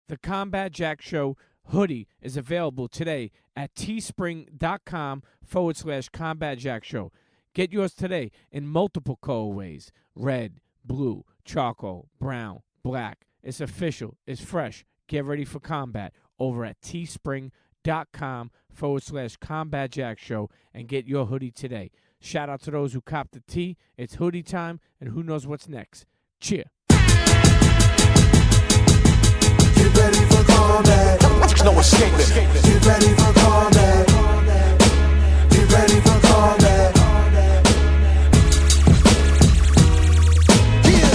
The Combat Jack Show hoodie is available today at teespring.com/Combat Jack Show. Get yours today in multiple colorways: red, blue, charcoal, brown, black. It's official. It's fresh. Get ready for combat over at teespring.com/Combat Jack Show and get your hoodie today. Shout out to those who copped the tee. It's hoodie time, and who knows what's next. Cheer. Get ready for combat. No escaping. Get ready for combat. Get ready for combat. Yeah.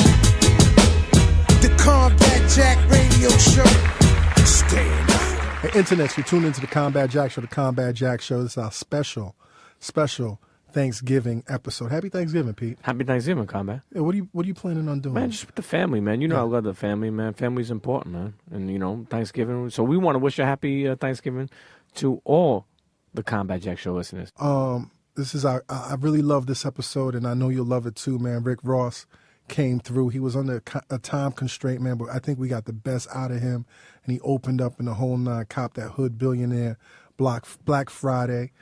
The Combat Jack Radio Show. Stand up. Hey, Internet, you tune into the Combat Jack Show. The Combat Jack Show. This is our special Thanksgiving episode. Happy Thanksgiving, Pete. Happy Thanksgiving, Combat. Yeah, what are you planning on doing? Man, just with the family, man. You know I love the family, man. Family's important, man. And, Thanksgiving. So we want to wish a happy Thanksgiving to all the Combat Jack Show listeners. This is I really love this episode, and I know you'll love it too, man. Rick Ross came through. He was under a time constraint, man, but I think we got the best out of him, and he opened up in the whole nine, cop that hood billionaire, Black Friday.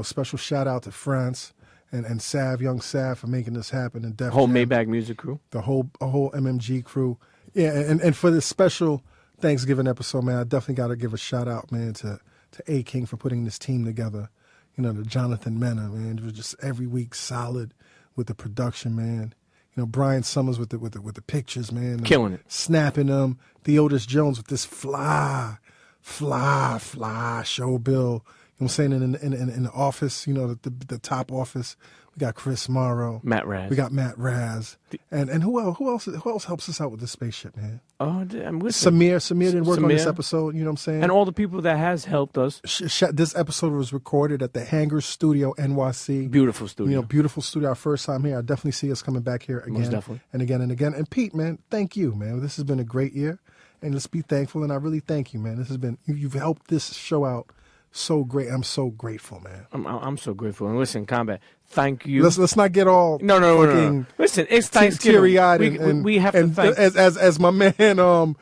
Special shout out to France and Sav, young Sav, for making this happen. And Whole Maybach music crew. The whole MMG crew. Yeah, and for this special Thanksgiving episode, man, I definitely got to give a shout out, man, to A. King for putting this team together. To Jonathan Mena, man. It was just every week solid with the production, man. Brian Summers with the pictures, man. Killing it. Snapping them. Theodis Jones with this fly show bill. I'm saying in the office, the top office, we got Chris Morrow, Matt Raz. We got Matt Raz, and who else helps us out with this spaceship, man? Oh, I'm listening. Samir didn't work on this episode. You know what I'm saying? And all the people that has helped us. This episode was recorded at the Hangar Studio, NYC. Beautiful studio. Beautiful studio. Our first time here. I definitely see us coming back here again, Most definitely. And again and again. And Pete, man, thank you, man. This has been a great year, and let's be thankful. And I really thank you, man. This has been you've helped this show out. So great. I'm so grateful, man. I'm so grateful. And listen, Combat, thank you. Let's not get all no. Listen, it's Thanksgiving. Teary-eyed we have to thank. As my man,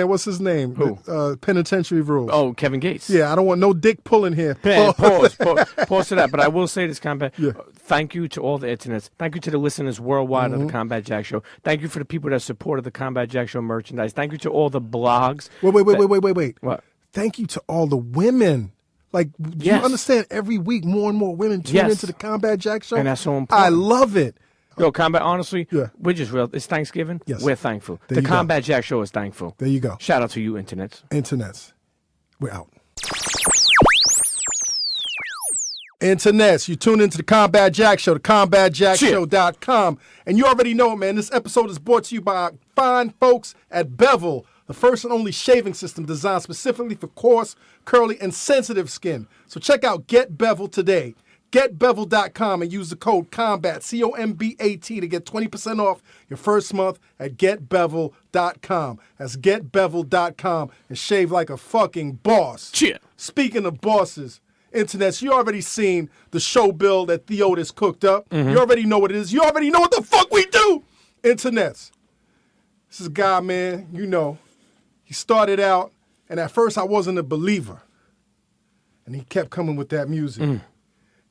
what's his name? Who? Penitentiary Rules. Oh, Kevin Gates. Yeah, I don't want no dick pulling here. Pause to that. But I will say this, Combat. Yeah. Thank you to all the internets. Thank you to the listeners worldwide of the Combat Jack Show. Thank you for the people that supported the Combat Jack Show merchandise. Thank you to all the blogs. Wait. What? Thank you to all the women. Like, do you understand? Every week, more and more women tune into the Combat Jack Show. And that's so important. I love it. Yo, Combat, honestly, Yeah. we're just real. It's Thanksgiving. Yes. We're thankful. There The you go. Combat Jack Show is thankful. There you go. Shout out to you, internets. Internets. We're out. Internets, you tune into the Combat Jack Show, the CombatJackShow.com. And you already know, man, this episode is brought to you by fine folks at Bevel, the first and only shaving system designed specifically for coarse, curly, and sensitive skin. So check out Get Bevel today. GetBevel.com and use the code COMBAT, COMBAT, to get 20% off your first month at GetBevel.com. That's GetBevel.com and shave like a fucking boss. Cheer. Speaking of bosses, internets, you already seen the show bill that Theodis cooked up. You already know what it is. You already know what the fuck we do. Internets. This is a guy, man, he started out, and at first I wasn't a believer. And he kept coming with that music.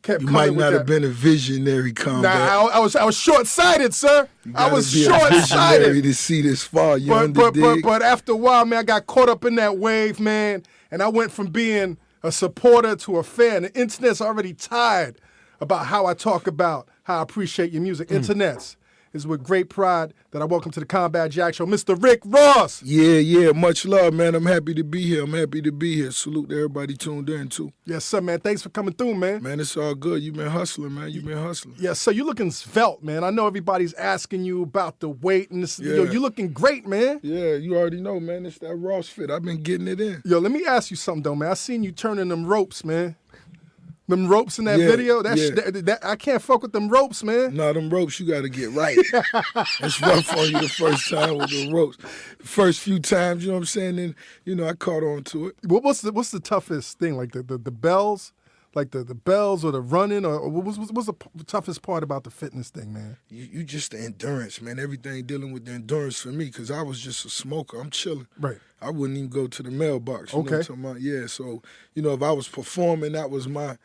You might not have been a visionary, Combat. Nah, I was short-sighted, sir. I was be a visionary short-sighted. to see this far. But after a while, man, I got caught up in that wave, man, and I went from being a supporter to a fan. The internet's already tired about how I talk about how I appreciate your music. Internets. It's with great pride that I welcome to the Combat Jack Show, Mr. Rick Ross. Yeah, much love, man. I'm happy to be here. Salute to everybody tuned in, too. Yes, sir, man. Thanks for coming through, man. Man, it's all good. You've been hustling, man. Yes, sir. You're looking svelte, man. I know everybody's asking you about the weight, and this. Yeah. Yo, you're looking great, man. Yeah, you already know, man. It's that Ross fit. I've been getting it in. Yo, let me ask you something, though, man. I seen you turning them ropes, man. Them ropes in that video, that I can't fuck with them ropes, man. No, them ropes you got to get right. It's rough on you the first time with the ropes. The first few times, you know what I'm saying? Then, I caught on to it. What's the toughest thing? Like the bells? Like the bells or the running, or what's the toughest part about the fitness thing, man? You just the endurance, man. Everything dealing with the endurance for me, because I was just a smoker. I'm chilling. Right. I wouldn't even go to the mailbox. You know what I'm talking about? Yeah, so, if I was performing, that was my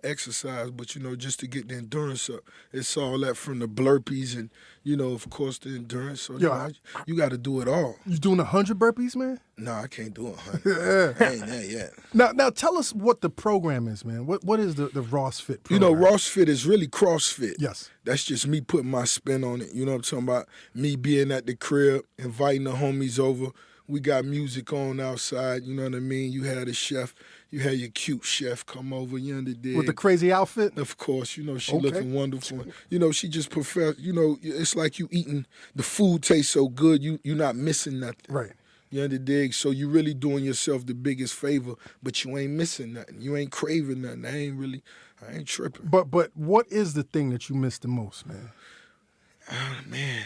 exercise. But, just to get the endurance up, it's all that from the burpees and, of course, the endurance. So, you got to do it all. You doing 100 burpees, man? No, I can't do 100. I ain't there yet. Now tell us what the program is, man. What is the Ross Fit program? Ross Fit is really CrossFit. Yes. That's just me putting my spin on it. You know what I'm talking about? Me being at the crib, inviting the homies over. We got music on outside, you know what I mean? You had a chef, you had your cute chef come over, you understand? With the crazy outfit? Of course, she looking wonderful. She just prefer, it's like you eating, the food tastes so good, you're not missing nothing. Right. You understand? So you really doing yourself the biggest favor, but you ain't missing nothing. You ain't craving nothing. I ain't tripping. But what is the thing that you miss the most, man? Man,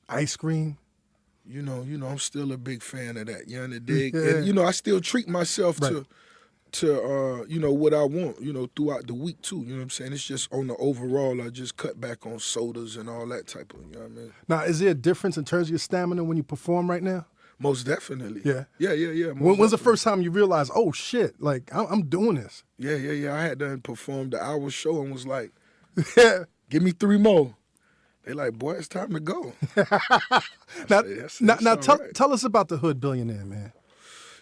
ice cream? I'm still a big fan of that. You understand? And I still treat myself to what I want, throughout the week too. You know what I'm saying? It's just on the overall, I just cut back on sodas and all that type of, you know what I mean? Now, is there a difference in terms of your stamina when you perform right now? Most definitely. Yeah. Yeah. When's the first time you realized, oh shit, like I'm doing this? Yeah. I had done performed the hour show and was like, Yeah. give me 3 more. They like, boy, it's time to go. Now tell us about the Hood Billionaire, man.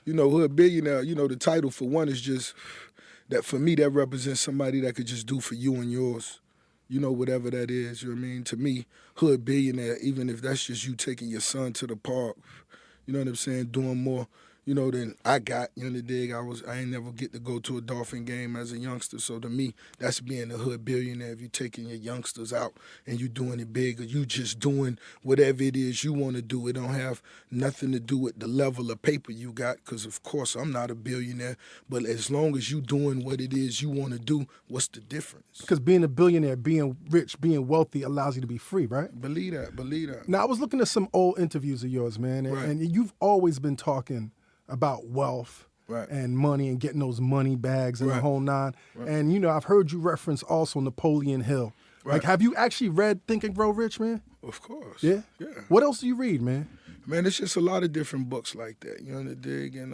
Hood Billionaire, the title for one is just that for me, that represents somebody that could just do for you and yours, whatever that is, you know what I mean? To me, Hood Billionaire, even if that's just you taking your son to the park, you know what I'm saying, doing more, than I got, the dig. I ain't never get to go to a Dolphin game as a youngster. So to me, that's being a Hood Billionaire. If you taking your youngsters out and you doing it big, or you just doing whatever it is you want to do, it don't have nothing to do with the level of paper you got, because of course I'm not a billionaire, but as long as you doing what it is you want to do, what's the difference? Because being a billionaire, being rich, being wealthy allows you to be free, right? Believe that. Now, I was looking at some old interviews of yours, man, and you've always been talking about wealth and money and getting those money bags and the whole nine. Right. And, I've heard you reference also Napoleon Hill. Right. Like, have you actually read Think and Grow Rich, man? Of course. Yeah? Yeah. What else do you read, man? Man, it's just a lot of different books like that, you know the dig? And,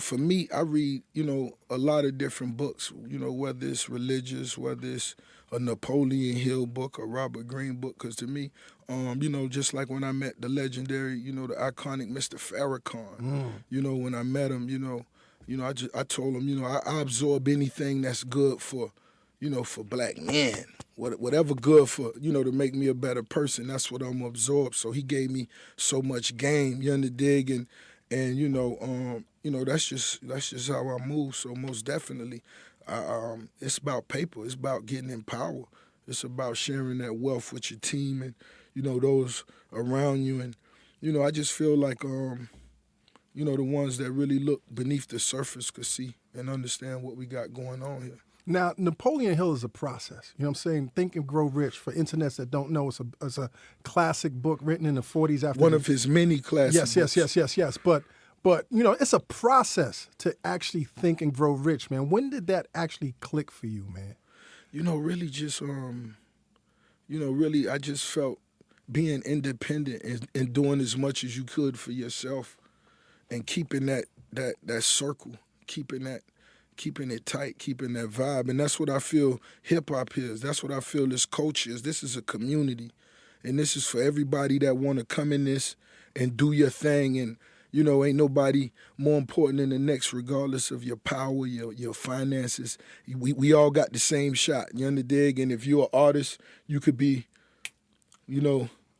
for me, I read, a lot of different books, whether it's religious, whether it's a Napoleon Hill book, a Robert Greene book, because to me, just like when I met the legendary, the iconic Mr. Farrakhan, when I met him, I told him, I absorb anything that's good for, for black men. Whatever good for, to make me a better person, that's what I'm gonna absorb. So he gave me so much game, you dig, and that's just how I move. So most definitely, it's about paper. It's about getting in power. It's about sharing that wealth with your team and, those around you. And, I just feel like, the ones that really look beneath the surface could see and understand what we got going on here. Now, Napoleon Hill is a process. You know what I'm saying? Think and Grow Rich. For internets that don't know, it's a classic book written in the 40s. After one of his many classic books. Yes. But it's a process to actually think and grow rich, man. When did that actually click for you, man? Really just, really I just felt being independent and doing as much as you could for yourself and keeping that circle, keeping it tight, keeping that vibe. And that's what I feel hip-hop is. That's what I feel this culture is. This is a community. And this is for everybody that want to come in this and do your thing. And, ain't nobody more important than the next, regardless of your power, your finances. We all got the same shot. You underdig? And if you're an artist, you could be,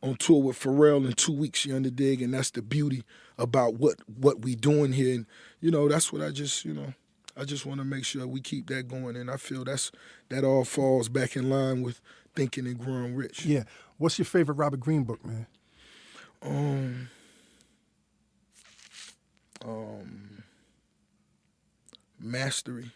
on tour with Pharrell in 2 weeks. You underdig? And that's the beauty about what we doing here. And, that's what I just want to make sure we keep that going. And I feel that all falls back in line with thinking and growing rich. Yeah. What's your favorite Robert Greene book, man? Mastery.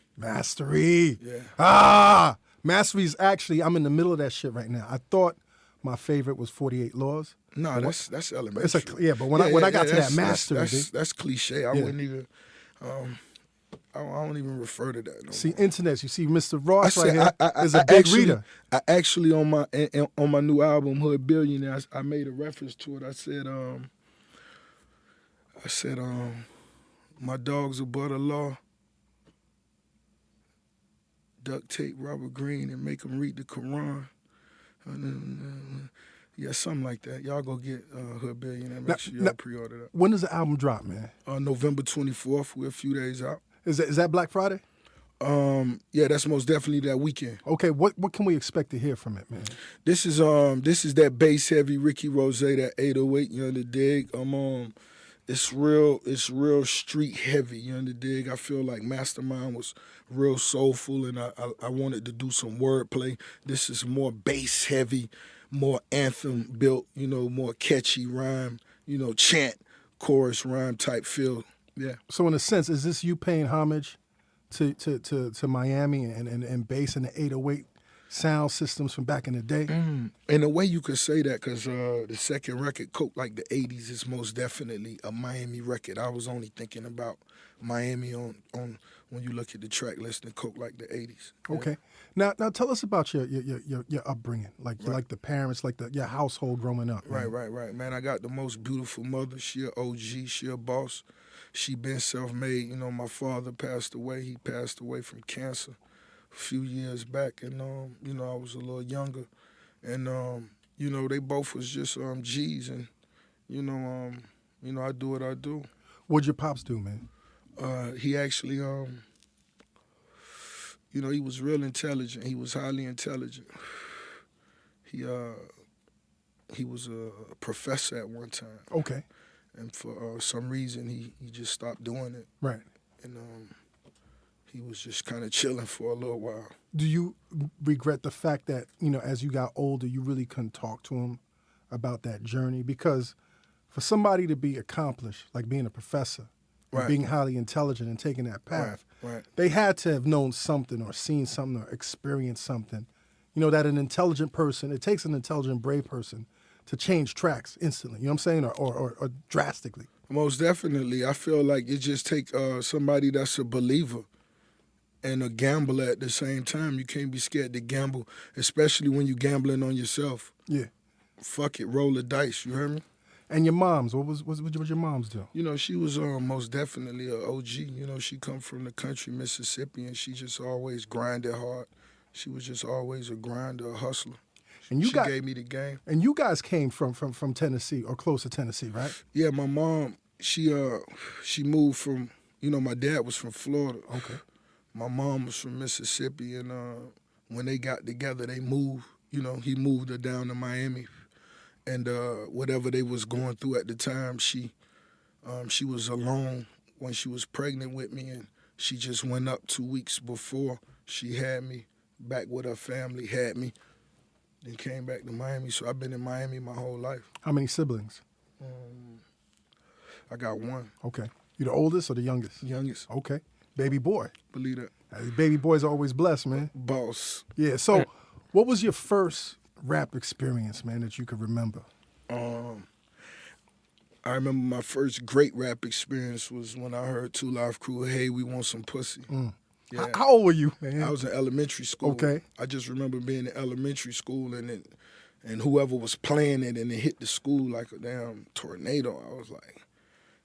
Yeah. Mastery's actually, I'm in the middle of that shit right now. I thought my favorite was 48 Laws. No, that's elementary. But when I got to that Mastery. That's cliche. I wouldn't even, I don't even refer to that no See, more. internet. You see, Mr. Ross I right said, here I, is a I big actually, reader. I actually on my new album Hood Billionaire, I made a reference to it. I said, my dogs are but a law. Duct tape Robert Greene and make them read the Quran. Yeah, something like that. Y'all go get Hood Billionaire. Make sure y'all pre-order that. When does the album drop, man? November 24th. We're a few days out. Is that Black Friday? Yeah, that's most definitely that weekend. Okay, what can we expect to hear from it, man? This is that bass heavy Ricky Rose, that 808, you know the dig. It's real street heavy, you know the dig. I feel like Mastermind was real soulful, and I wanted to do some wordplay. This is more bass heavy, more anthem built, you know, more catchy rhyme, you know, chant, chorus rhyme type feel. Yeah. So in a sense, is this you paying homage to Miami and bass and the 808 sound systems from back in the day? In a way you could say that, because the second record, Coke Like the 80s, is most definitely a Miami record. I was only thinking about Miami on when you look at the track list and Coke Like the 80s. Yeah. Okay. Now tell us about your upbringing, like like the parents, like your household growing up. Man. Right. Man, I got the most beautiful mother. She a OG, she a boss. She been self-made. You know, my father passed away. He passed away from cancer a few years back, and you know, I was a little younger, and you know, they both was just G's, and you know, I do what I do. What'd your pops do, man? He actually, you know, he was real intelligent. He was highly intelligent. He was a professor at one time. Okay. And for some reason, he just stopped doing it. Right. And he was just kind of chilling for a little while. Do you regret the fact that, you know, as you got older, you really couldn't talk to him about that journey? Because for somebody to be accomplished, like being a professor, and being highly intelligent and taking that path, Right. they had to have known something or seen something or experienced something. You know, that an intelligent person, it takes an intelligent, brave person to change tracks instantly, you know what I'm saying, or drastically. Most definitely. I feel like it just takes somebody that's a believer and a gambler at the same time. You can't be scared to gamble, especially when you're gambling on yourself. Yeah. Fuck it, roll the dice, you heard me? And your moms, what your moms do? You know, she was most definitely a OG. You know, she come from the country, Mississippi, and she just always grinded hard. She was just always a grinder, a hustler. And she gave me the game. And you guys came from Tennessee or close to Tennessee, right? Yeah, my mom, she moved from, you know, my dad was from Florida. Okay. My mom was from Mississippi, and when they got together, they moved. You know, he moved her down to Miami, and whatever they was going through at the time, she was alone when she was pregnant with me, and she just went up 2 weeks before she had me back with her family, had me. Then came back to Miami, so I've been in Miami my whole life. How many siblings? I got one. Okay. You the oldest or the youngest? Youngest. Okay. Baby boy. Believe that. Baby boys are always blessed, man. Boss. Yeah, so what was your first rap experience, man, that you could remember? I remember my first great rap experience was when I heard Two Live Crew, "Hey, we want some pussy." Yeah. How old were you, man? I was in elementary school. Okay. I just remember being in elementary school and whoever was playing it and it hit the school like a damn tornado. I was like,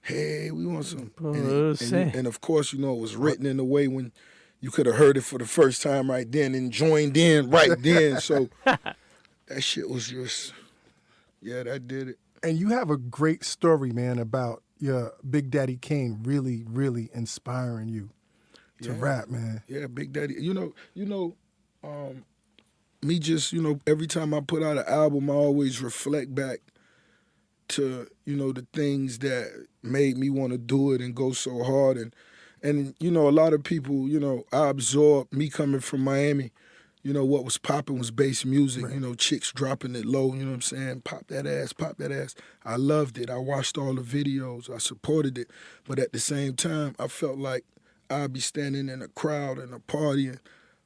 "Hey, we want some." And of course, you know, it was written in a way when you could have heard it for the first time right then and joined in right then. So that shit was just, yeah, that did it. And you have a great story, man, about your Big Daddy Kane really, really inspiring you to rap, man. Yeah, Big Daddy. You know, me just, you know, every time I put out an album, I always reflect back to, you know, the things that made me want to do it and go so hard. And you know, a lot of people, you know, I absorbed, me coming from Miami, you know, what was popping was bass music, you know, chicks dropping it low, you know what I'm saying? Pop that ass, pop that ass. I loved it. I watched all the videos. I supported it. But at the same time, I felt like I'd be standing in a crowd and a party and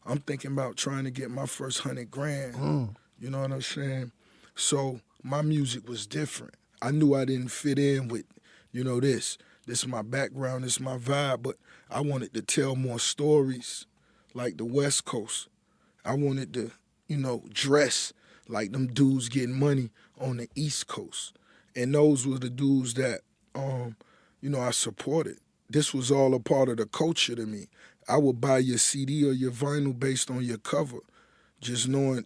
I'm thinking about trying to get my first $100,000. You know what I'm saying? So my music was different. I knew I didn't fit in with, you know, this. This is my background, this is my vibe, but I wanted to tell more stories like the West Coast. I wanted to, dress like them dudes getting money on the East Coast. And those were the dudes that, I supported. This was all a part of the culture to me. I would buy your CD or your vinyl based on your cover, just knowing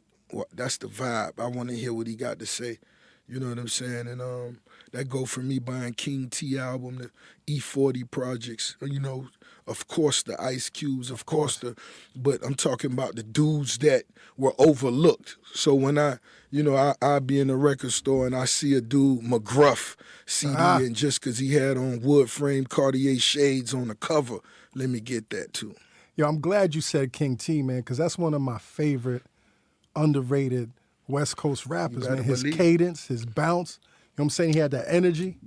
that's the vibe. I want to hear what he got to say. You know what I'm saying? And that go from me buying King T album, the E40 projects, of course the Ice Cubes, of course but I'm talking about the dudes that were overlooked. So when I be in a record store and I see a dude, McGruff CD, and just because he had on wood frame Cartier shades on the cover, let me get that too. Yo, I'm glad you said King T, man, because that's one of my favorite underrated West Coast rappers, man. His cadence, his bounce, you know what I'm saying? He had that energy.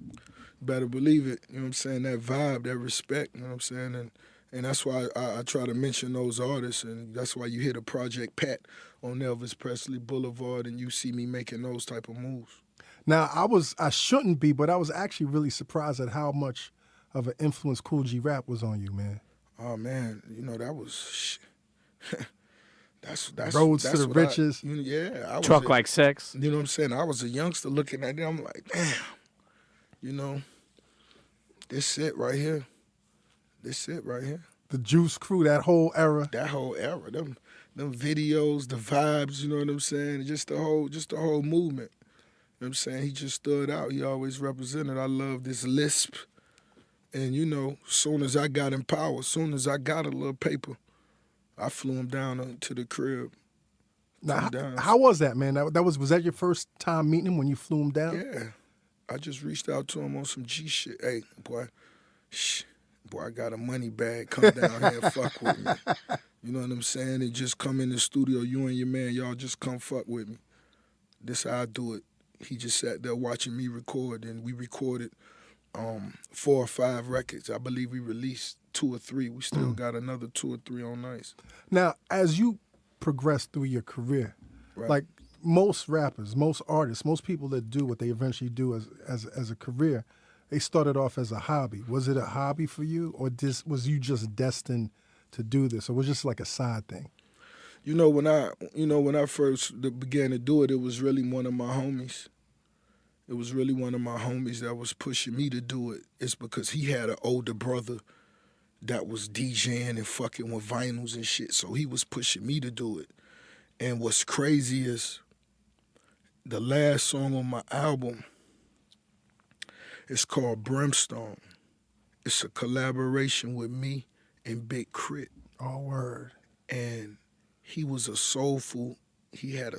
Better believe it, you know what I'm saying? That vibe, that respect, you know what I'm saying? And that's why I try to mention those artists, and that's why you hear the Project Pat on Elvis Presley Boulevard, and you see me making those type of moves. Now, I shouldn't be, but I was actually really surprised at how much of an influence Cool G Rap was on you, man. Oh, man, that was... That's Roads to the Riches. I was Truck Like Sex. You know what I'm saying? I was a youngster looking at it. I'm like, damn, this it right here. This it right here. The Juice Crew, that whole era. That whole era. Them videos, the vibes, you know what I'm saying? Just the whole movement. You know what I'm saying? He just stood out. He always represented. I love this lisp. And, soon as I got in power, soon as I got a little paper, I flew him down to the crib. Now, how was that, man? Was that your first time meeting him when you flew him down? Yeah. I just reached out to him on some G shit. Hey, boy, I got a money bag. Come down here and fuck with me. You know what I'm saying? And just come in the studio, you and your man, y'all just come fuck with me. This how I do it. He just sat there watching me record, and we recorded 4 or 5 records. I believe we released 2 or 3. We still got another 2 or 3 on ice. Now, as you progress through your career, right. Like most rappers, most artists, most people that do what they eventually do as a career, they started off as a hobby. Was it a hobby for you, or was you just destined to do this, or was it just like a side thing? When I first began to do it, it was really one of my homies. It was really one of my homies that was pushing me to do it. It's because he had an older brother that was DJing and fucking with vinyls and shit, so he was pushing me to do it. And what's crazy is the last song on my album is called Brimstone. It's a collaboration with me and Big Crit. Oh, word. And he was a soulful, he had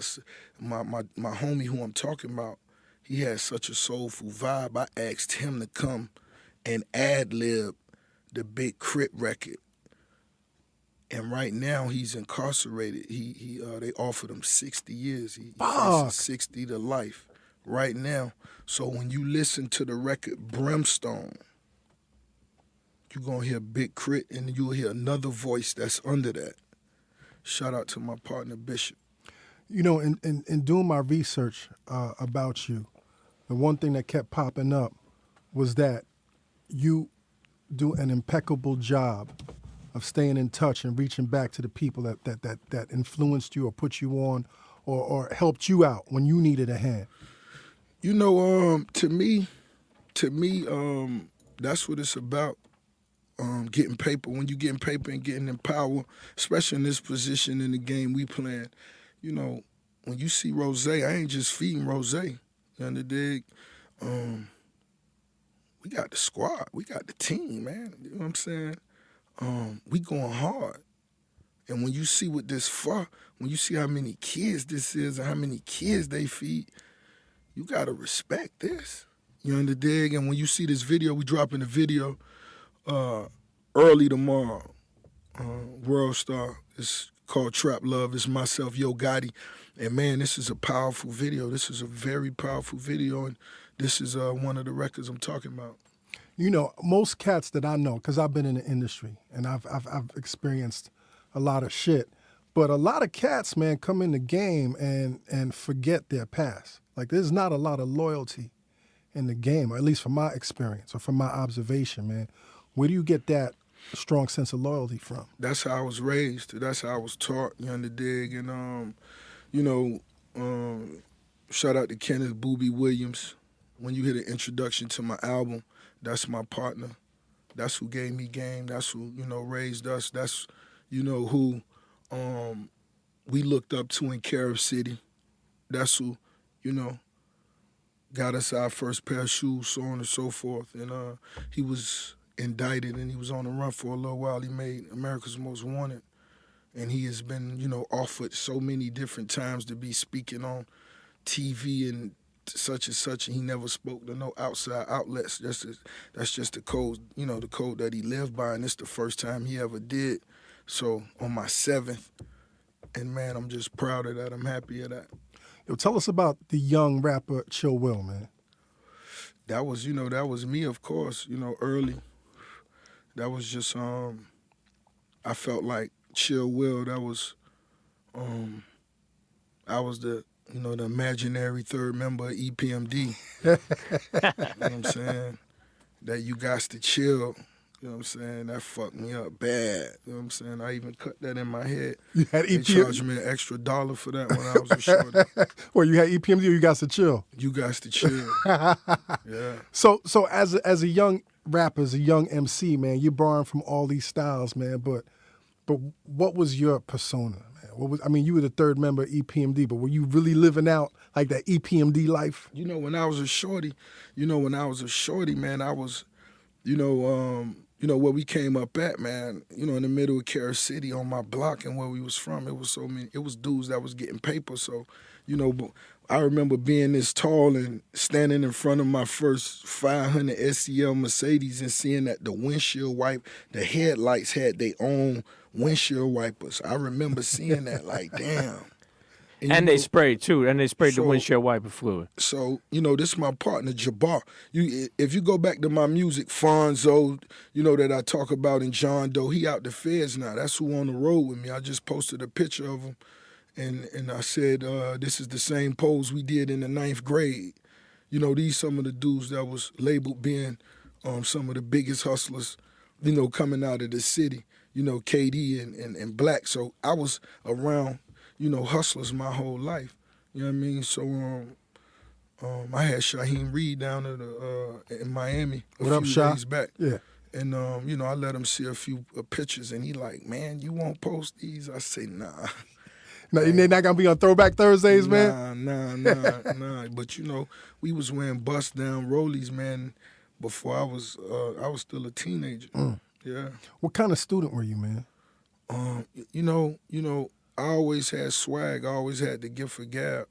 my homie who I'm talking about, he had such a soulful vibe. I asked him to come and ad-lib the Big Crit record. And right now he's incarcerated. They offered him 60 years. He faces 60 to life right now. So when you listen to the record Brimstone, you're going to hear Big Crit, and you'll hear another voice that's under that. Shout out to my partner, Bishop. In doing my research about you, the one thing that kept popping up was that you do an impeccable job of staying in touch and reaching back to the people that influenced you or put you on or helped you out when you needed a hand. To me, that's what it's about. Getting paper. When you getting paper and getting in power, especially in this position in the game we playing, when you see Rose, I ain't just feeding Rose. You understand? We got the squad. We got the team, man. You know what I'm saying? We going hard. And when you see what this for, when you see how many kids this is and how many kids they feed, you got to respect this. You understand? And when you see this video, we dropping the video early tomorrow. World Star. It's called Trap Love. It's myself, Yo Gotti. And man, this is a powerful video. This is a very powerful video, and this is one of the records I'm talking about. Most cats that I know, because I've been in the industry and I've experienced a lot of shit, but a lot of cats, man, come in the game and forget their past. Like, there's not a lot of loyalty in the game, or at least from my experience or from my observation, man. Where do you get that strong sense of loyalty from? That's how I was raised. That's how I was taught, you know, to dig. And, you know, shout out to Kenneth Boobie Williams. When you hear the introduction to my album, that's my partner. That's who gave me game. That's who, you know, raised us. That's, you know, who we looked up to in Carib City. That's who, you know, got us our first pair of shoes, so on and so forth. And he was indicted and he was on the run for a little while. He made America's Most Wanted. And he has been, you know, offered so many different times to be speaking on TV and such, and he never spoke to no outside outlets. That's just the code, you know, the code that he lived by, and it's the first time he ever did. So on my 7th, and man, I'm just proud of that. I'm happy of that. Yo, tell us about the young rapper Chill Will, man. That was, you know, that was me, of course, you know, early. That was just, I felt like Chill Will, that was, I was the, you know, the imaginary third member of EPMD. You know what I'm saying? That you got to chill. You know what I'm saying? That fucked me up bad. You know what I'm saying? I even cut that in my head. You had They charged me an extra $1 for that when I was a shorty. Well, you had EPMD or you got to chill? You got to chill. Yeah. So as a young rapper, as a young MC, man, you're borrowing from all these styles, man, but what was your persona, man? I mean, you were the third member of EPMD, but were you really living out like that EPMD life? You know, when I was a shorty, man, I was, you know, where we came up at, man, you know, in the middle of Carib City on my block and where we was from, it was dudes that was getting paper. So, you know, I remember being this tall and standing in front of my first 500 SEL Mercedes and seeing that the windshield the headlights had their own windshield wipers. I remember seeing that like, damn. And they sprayed too, and they sprayed the windshield wiper fluid. So, you know, this is my partner, Jabbar. If you go back to my music, Fonzo, you know, that I talk about in John Doe, he out the feds now. That's who on the road with me. I just posted a picture of him, and I said, this is the same pose we did in the 9th grade. You know, these some of the dudes that was labeled being some of the biggest hustlers, you know, coming out of the city, you know, KD and Black. So I was around, you know, hustlers my whole life. You know what I mean? So I had Shaheem Reed down at in Miami a few days back. Yeah. And, you know, I let him see a few pictures, and he like, man, you won't post these? I say, nah. No, they're not going to be on Throwback Thursdays, man? Nah. But, you know, we was wearing bust-down rollies, man, before I was still a teenager. Yeah. What kind of student were you, man? You know, I always had swag. I always had the gift for gab.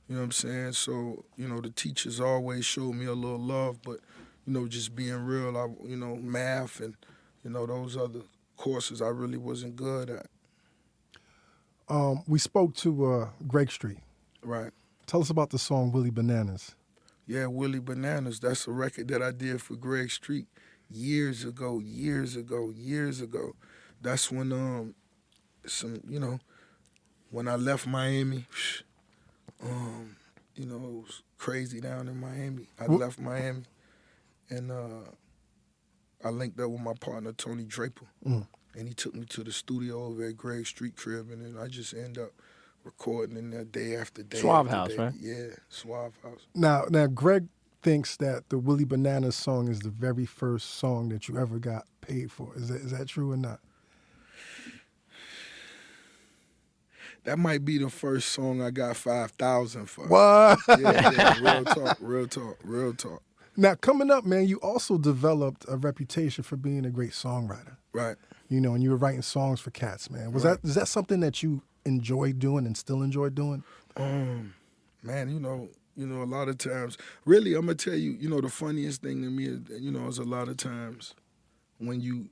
You know what I'm saying? So, you know, the teachers always showed me a little love, but, you know, just being real, you know, math and, you know, those other courses I really wasn't good at. We spoke to Greg Street. Right. Tell us about the song Willie Bananas. Yeah, Willie Bananas. That's a record that I did for Greg Street years ago. That's when you know, when I left Miami, you know, it was crazy down in Miami. I left Miami, and I linked up with my partner, Tony Draper, and he took me to the studio over at Greg Street crib, and then I just ended up recording in there day after day. Suave after House, day. right? Yeah, Suave House. Now, Greg thinks that the Willie Bananas song is the very first song that you ever got paid for. Is that true or not? That might be the first song I got 5,000 for. What? Yeah, real talk. Now, coming up, man, you also developed a reputation for being a great songwriter. Right. You know, and you were writing songs for cats, man. Is that something that you enjoy doing and still enjoy doing? Man, you know, a lot of times, really, I'm gonna tell you, you know, the funniest thing to me, you know, is a lot of times when you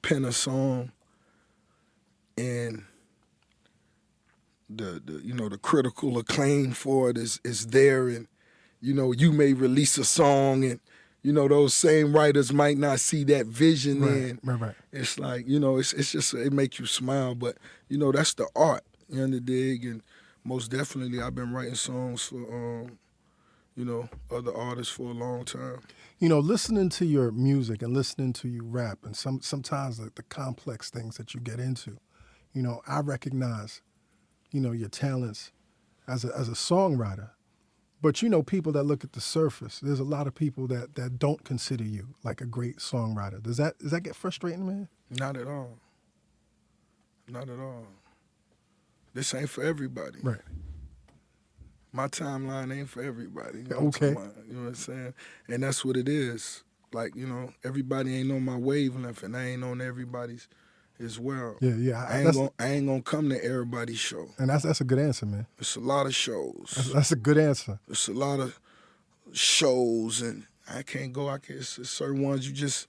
pen a song and the you know, the critical acclaim for it is there, and you know, you may release a song and you know, those same writers might not see that vision. Right. It's like, you know, it's just, it makes you smile. But, you know, that's the art, you know, the dig. And most definitely I've been writing songs for, you know, other artists for a long time. You know, listening to your music and listening to you rap, and sometimes the complex things that you get into, you know, I recognize, you know, your talents as a songwriter. But you know, people that look at the surface, there's a lot of people that don't consider you like a great songwriter. Does that get frustrating, man? Not at all. Not at all. This ain't for everybody. Right. My timeline ain't for everybody. You know Okay. what I'm talking about? You know what I'm saying? And that's what it is. Like, you know, everybody ain't on my wavelength, and I ain't on everybody's as well. Yeah. I ain't gonna come to everybody's show. And that's a good answer, man. It's a lot of shows. That's a good answer. It's a lot of shows, and I can't go. It's certain ones you just.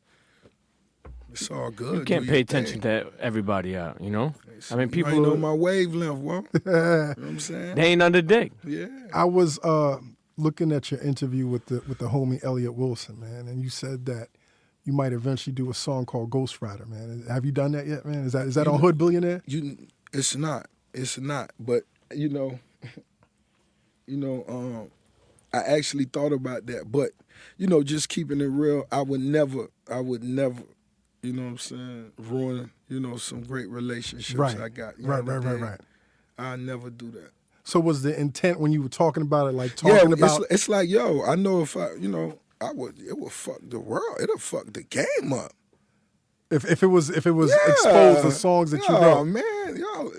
It's all good. You can't pay attention to everybody out, you know? I mean, people ain't on my wavelength, well. You know what I'm saying? They ain't under dick. Yeah. I was looking at your interview with the homie Elliott Wilson, man, and you said that you might eventually do a song called Ghost Rider, man. Have you done that yet, man? Is that on Hood Billionaire? It's not. But you know, I actually thought about that. But you know, just keeping it real, I would never. You know what I'm saying? Ruin, you know, some great relationships I got. Right. I never do that. So was the intent when you were talking about it, like it's like, yo, I know if it would fuck the world. It'll fuck the game up. If it was exposed to songs that you wrote. Oh man, yo,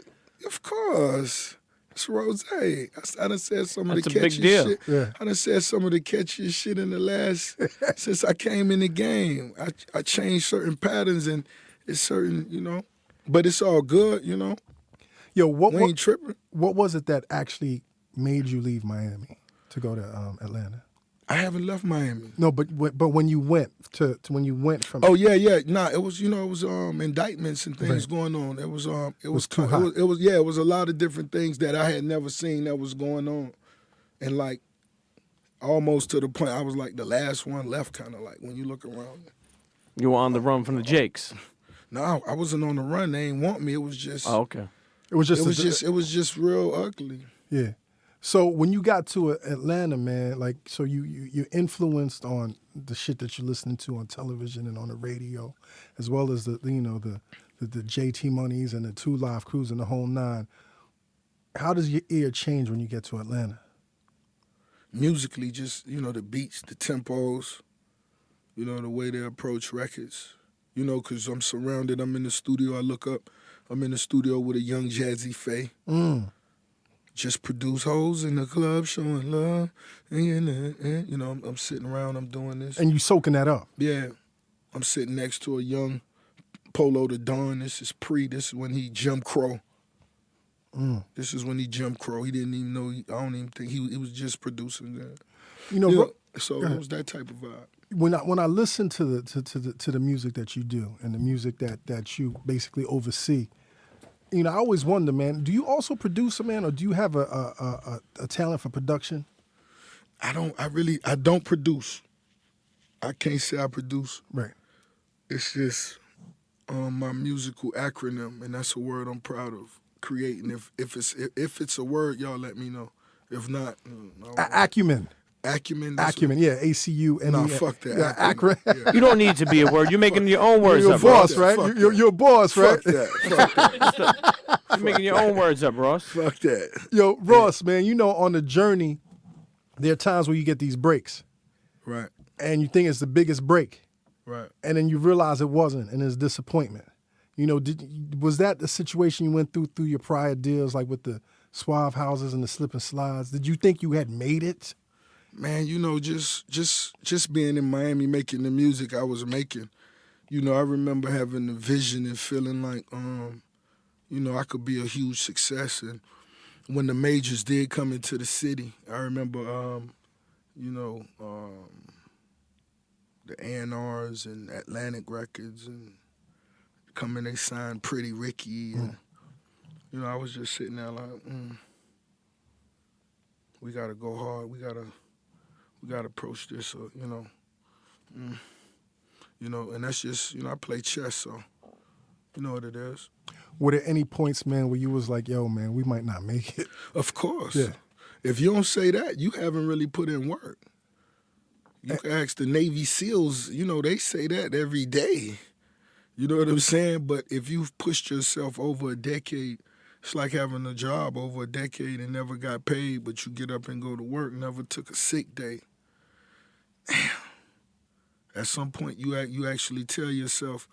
of course. It's Rose. I done said some of the catchiest shit. Yeah. I done said some of the catchiest shit in the last since I came in the game. I changed certain patterns, and it's certain, you know. But it's all good, you know. Yo, we ain't tripping. What was it that actually made you leave Miami to go to Atlanta? I haven't left Miami. No, but when you went from Oh yeah. Nah, it was indictments and things going on. It was too hot. It was a lot of different things that I had never seen that was going on, and like almost to the point I was like the last one left, kind of like when you look around. You were on the run from the Jakes. No, I wasn't on the run. They ain't want me. It was just. Oh, okay. It was just real ugly. Yeah. So when you got to Atlanta, man, like, so you influenced on the shit that you're listening to on television and on the radio, as well as the JT Moneys and the 2 Live Crews and the whole nine. How does your ear change when you get to Atlanta? Musically, just, you know, the beats, the tempos, you know, the way they approach records. You know, because I'm surrounded, I'm in the studio, I look up, I'm in the studio with a young Jazzy Faye. Just produce hoes in the club, showing love. You know, I'm sitting around, I'm doing this. And you soaking that up? Yeah. I'm sitting next to a young Polo the Dawn. This is when he Jim Crow. This is when he Jim Crow. He didn't even know, I don't even think, he was just producing that. You know, so it was that type of vibe. When I listen to the music that you do and the music that you basically oversee, you know, I always wonder, man, do you also produce, man, or do you have a talent for production? I don't produce. I can't say I produce. Right. It's just my musical acronym, and that's a word I'm proud of creating. If it's a word, y'all let me know. If not, acumen. Acumen. Yeah, ACUMEN. Nah, fuck that. Yeah, acronym. Yeah. You don't need to be a word. You're making your own words You're up, a boss, Ross. right? You're a boss, right? Fuck that. You're making your own words up, Ross. Fuck that. Yo, Ross, man, you know, on the journey, there are times where you get these breaks. Right. And you think it's the biggest break. Right. And then you realize it wasn't, and there's disappointment. You know, was that the situation you went through your prior deals, like with the Suave Houses and the Slip and Slides? Did you think you had made it? Man, you know, just being in Miami making the music I was making, you know, I remember having the vision and feeling like, you know, I could be a huge success. And when the majors did come into the city, I remember, you know, the A&Rs and Atlantic Records and coming, they signed Pretty Ricky. And, you know, I was just sitting there like, we got to go hard. We got to approach this, you know. You know, and that's just, you know, I play chess, so you know what it is. Were there any points, man, where you was like, yo, man, we might not make it? Of course. Yeah. If you don't say that, you haven't really put in work. You can ask the Navy SEALs, they say that every day. You know what I'm saying? But if you've pushed yourself over a decade, it's like having a job over a decade and never got paid, but you get up and go to work, never took a sick day. Damn. At some point, you actually tell yourself,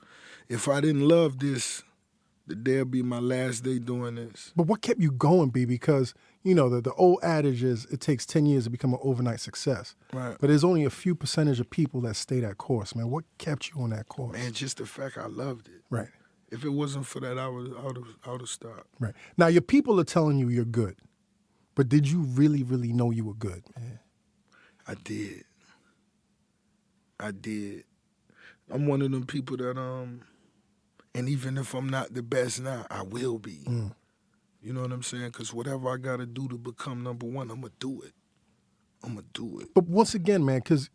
if I didn't love this, the day'll be my last day doing this. But what kept you going, B? Because, the old adage is it takes 10 years to become an overnight success. Right. But there's only a few percentage of people that stay that course, man. What kept you on that course? Man, just the fact I loved it. Right. If it wasn't for that, I would have stopped. Right. Now, your people are telling you you're good. But did you really, really know you were good, man? I did. I'm one of them people that, and even if I'm not the best now, I will be. You know what I'm saying? Because whatever I got to do to become number one, I'm going to do it. But once again, man, because,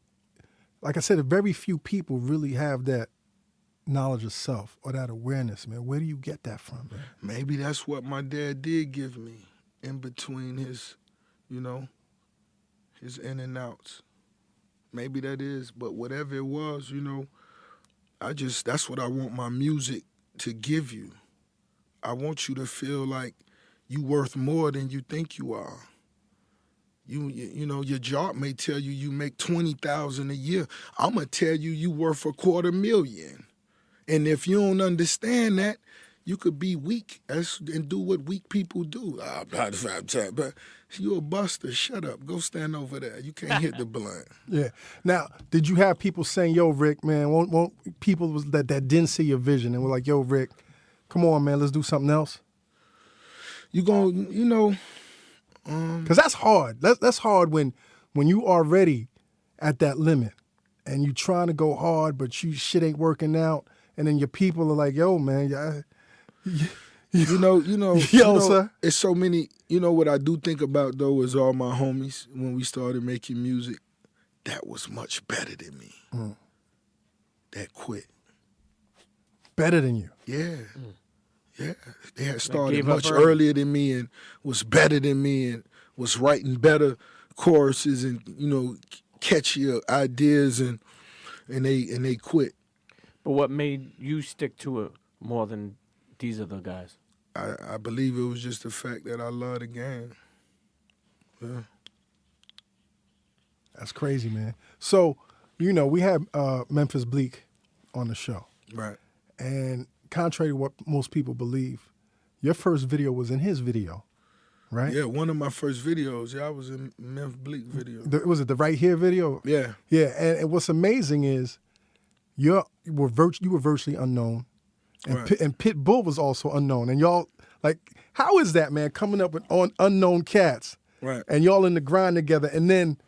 like I said, very few people really have that knowledge of self or that awareness, man. Where do you get that from, man? Maybe that's what my dad did give me in between his, his in and outs. Maybe that is, but whatever it was, that's what I want my music to give you. I want you to feel like you worth more than you think you are. Your job may tell you make $20,000 a year. I'm gonna tell you worth $250,000. And if you don't understand that, you could be weak and do what weak people do. But you're a buster. Shut up. Go stand over there. You can't hit the blunt. Yeah. Now, did you have people saying, "Yo, Rick, man," won't people that didn't see your vision and were like, "Yo, Rick, come on, man, let's do something else"? Because that's hard. That's hard when you already at that limit and you trying to go hard, but shit ain't working out, and then your people are like, "Yo, man, sir. It's so many. What I do think about though is all my homies when we started making music, that was much better than me. That quit. Better than you. Yeah. Yeah, they had started much earlier than me and was better than me and was writing better choruses and catchier ideas and they quit. But what made you stick to it more than these other guys? I believe it was just the fact that I love the game. Yeah. That's crazy, man. So, we had Memphis Bleak on the show. Right. And contrary to what most people believe, your first video was in his video, right? Yeah, one of my first videos. Yeah, I was in Memphis Bleak video. Was it the Right Here video? Yeah. Yeah, and what's amazing is you were virtually unknown, and Right. and Pitbull was also unknown. And y'all, like, how is that, man, coming up with unknown cats? Right. And y'all in the grind together, and then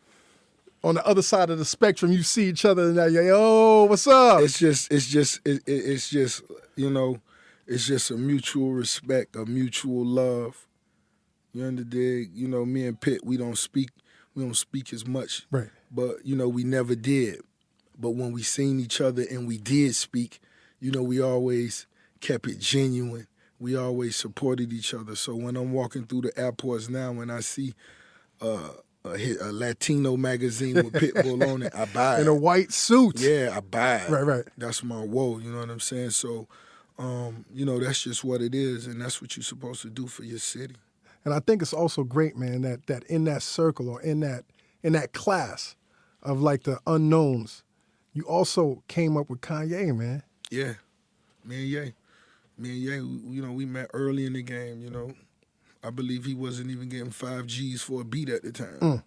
on the other side of the spectrum, you see each other, and now you're, "Yo, what's up?" It's just it's just a mutual respect, a mutual love. You understand? Me and Pitt, we don't speak as much. Right. But, we never did. But when we seen each other and we did speak, we always kept it genuine. We always supported each other. So when I'm walking through the airports now, when I see a Latino magazine with Pitbull on it, I buy it. In a white suit. Yeah, I buy it. Right. That's my whoa, you know what I'm saying? So, that's just what it is, and that's what you're supposed to do for your city. And I think it's also great, man, that in that circle or in that class of like the unknowns, you also came up with Kanye, man. Yeah, me and Ye, we met early in the game. I believe he wasn't even getting 5 G's for a beat at the time.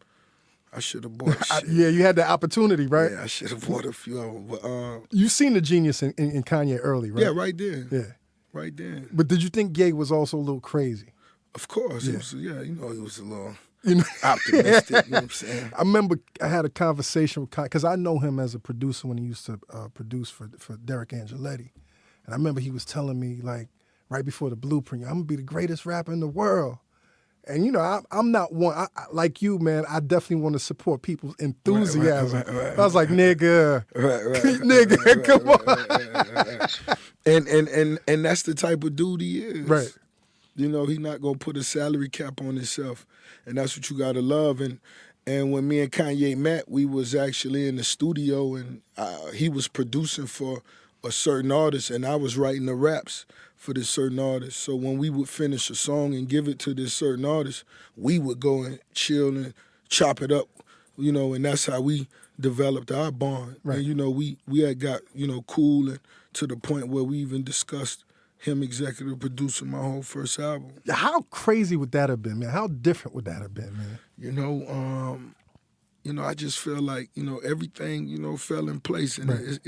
I should have bought shit. Yeah, you had the opportunity, right? Yeah, I should have bought a few of them. But you seen the genius in Kanye early, right? yeah, right there. Yeah. Right there. But did you think Ye was also a little crazy? Of course. Yeah. He was a little optimistic, you know what I'm saying? I remember I had a conversation with Kanye, because I know him as a producer when he used to produce for Derek Angeletti. And I remember he was telling me, like, right before the Blueprint, I'm going to be the greatest rapper in the world. And, I'm not one, like you, man, I definitely want to support people's enthusiasm. Right. I was like, nigga, Right. nigga, come on. And that's the type of dude he is. Right. You know, he not gonna put a salary cap on himself, and that's what you gotta love. And when me and Kanye met, we was actually in the studio, and he was producing for a certain artist, and I was writing the raps for this certain artist. So when we would finish a song and give it to this certain artist, we would go and chill and chop it up, you know, and that's how we developed our bond. Right. And, you know, we had got, you know, cool and to the point where we even discussed him executive producing my whole first album. How crazy would that have been, man? How different would that have been, man? You know, I just feel like, you know, everything, you know, fell in place, and Right.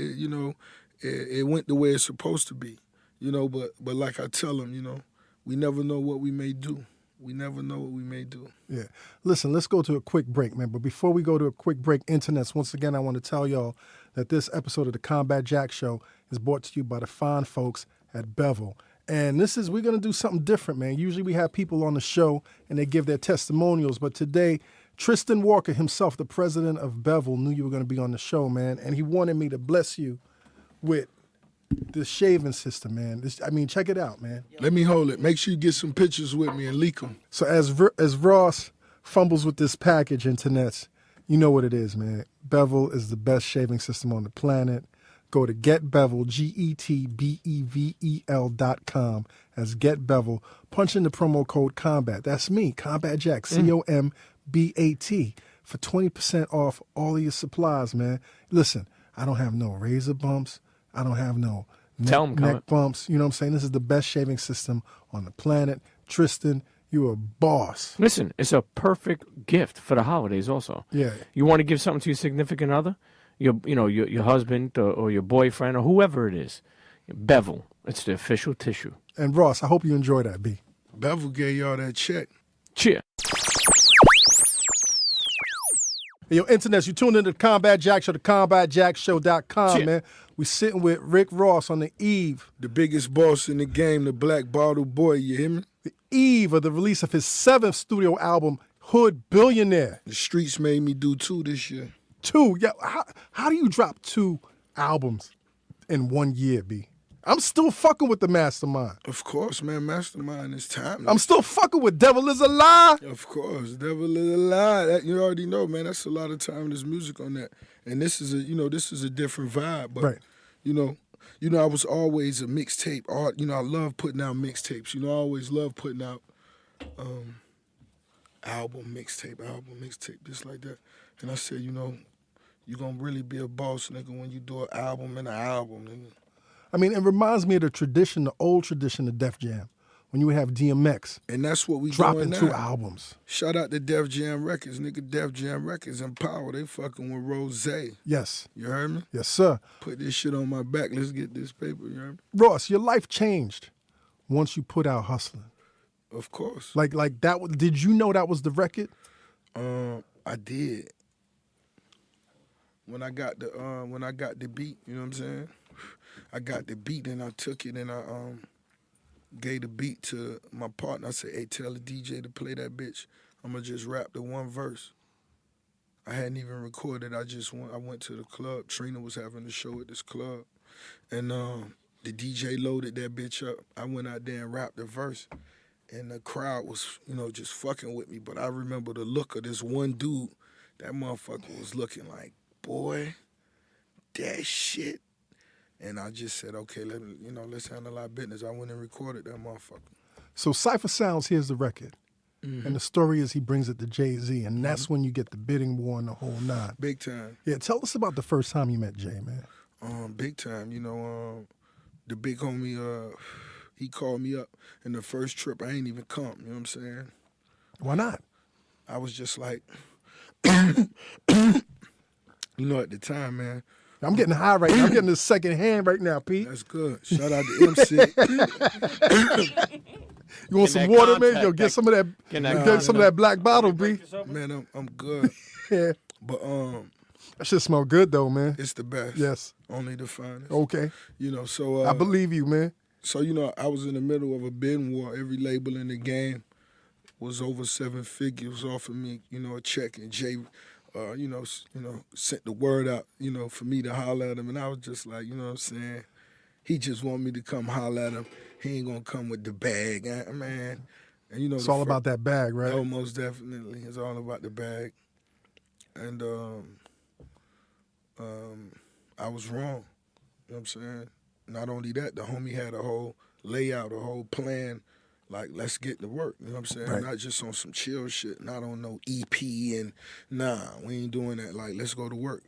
it went the way it's supposed to be, you know. But like I tell them, you know, we never know what we may do. We never know what we may do. Yeah. Listen, let's go to a quick break, man. But before we go to a quick break, internets, once again, I want to tell y'all that this episode of the Combat Jack Show is brought to you by the fine folks at Bevel. And we're going to do something different, man. Usually we have people on the show and they give their testimonials. But today, Tristan Walker himself, the president of Bevel, knew you were going to be on the show, man. And he wanted me to bless you with this shaving system, man. Check it out, man. Let me hold it. Make sure you get some pictures with me and leak them. So as Ross fumbles with this package, internets, you know what it is, man. Bevel is the best shaving system on the planet. Go to GetBevel, GetBevel.com. As GetBevel. Punch in the promo code COMBAT. That's me, Combat Jack, COMBAT, for 20% off all of your supplies, man. Listen, I don't have no razor bumps. I don't have no neck bumps. You know what I'm saying? This is the best shaving system on the planet. Tristan, you're a boss. Listen, it's a perfect gift for the holidays also. Yeah. You want to give something to your significant other? Your husband or your boyfriend or whoever it is. Bevel. It's the official tissue. And Ross, I hope you enjoy that, B. Bevel gave y'all that check. Cheer. Hey, yo, internets, you tuned into the Combat Jack Show, the CombatJackShow.com, Cheer. man. We sitting with Rick Ross on the eve The biggest boss in the game, the Black Bottle Boy, you hear me? of the release of his 7th studio album, Hood Billionaire. The streets made me do 2 this year. 2. Yeah, how do you drop 2 albums in 1 year, B? I'm still fucking with the Mastermind. Of course, man, Mastermind is timeless. I'm still fucking with Devil Is a Lie. Of course, Devil Is a Lie. That, you already know, man. That's a lot of timeless music on that. And this is a different vibe. But Right. you know, I was always a mixtape art. You know, I love putting out mixtapes. You know, I always love putting out album, mixtape, just like that. And I said, you know, you're gonna really be a boss, nigga, when you do an album and an album. And It reminds me of the old tradition of Def Jam, when you would have DMX that's what we dropping doing 2 now. albums. Shout out to Def Jam Records, nigga. Def Jam Records and Power. They fucking with Rose. Yes. You heard me? Yes, sir. Put this shit on my back. Let's get this paper. You heard me? Ross, your life changed once you put out Hustling. Of course. Like that. Did you know that was the record? I did. When I got the beat, you know what I'm saying? I got the beat and I took it and I gave the beat to my partner. I said, hey, tell the DJ to play that bitch. I'm gonna just rap the one verse. I hadn't even recorded. I went to the club. Trina was having a show at this club. And the DJ loaded that bitch up. I went out there and rapped the verse. And the crowd was, you know, just fucking with me. But I remember the look of this one dude. That motherfucker was looking like, boy, that shit. And I just said, okay, let's handle our business. I went and recorded that motherfucker. So Cypher Sounds, here's the record. Mm-hmm. And the story is he brings it to Jay-Z, and that's when you get the bidding war and the whole 9. Big time. Yeah, tell us about the first time you met Jay, man. Big time. You know, the big homie, he called me up. And the first trip, I ain't even come. You know what I'm saying? Why not? I was just like, you know, at the time, man. I'm getting high right now. I'm getting the second hand right now, Pete. That's good. Shout out to MC. You want some water, man? Yo, get some of that. Get some of that black bottle, B. Man, I'm good. Yeah. But That shit smell good though, man. it's the best. Yes. Only the finest. Okay. You know, so I believe you, man. So, you know, I was in the middle of a bidding war. Every label in the game was over 7 figures offering me, you know, a check. And Jay, sent the word out, you know, for me to holler at him. And I was just like, you know what I'm saying? He just want me to come holler at him. He ain't gonna come with the bag, man. And you know, It's all about that bag, right? Oh, most definitely. It's all about the bag. And I was wrong. You know what I'm saying? Not only that, the homie had a whole layout, a whole plan. Like, let's get to work. You know what I'm saying? Right. Not just on some chill shit. Not on no EP and nah, we ain't doing that. Like, let's go to work.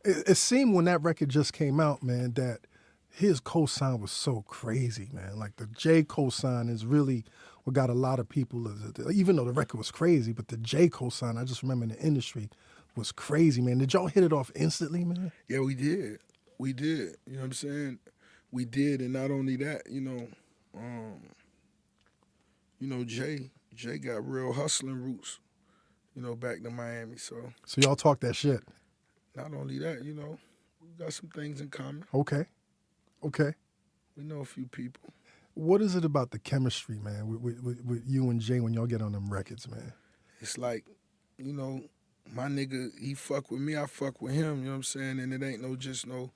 It seemed when that record just came out, man, that his cosign was so crazy, man. Like the J cosign is really what got a lot of people, even though the record was crazy, but the J cosign, I just remember in the industry, was crazy, man. Did y'all hit it off instantly, man? Yeah, we did. We did. You know what I'm saying? We did, and not only that, Jay got real hustling roots, back to Miami. So y'all talk that shit. not only that, we got some things in common. Okay. We know a few people. What is it about the chemistry, man, with you and Jay when y'all get on them records, man? It's like, my nigga, he fuck with me, I fuck with him, you know what I'm saying? And it ain't no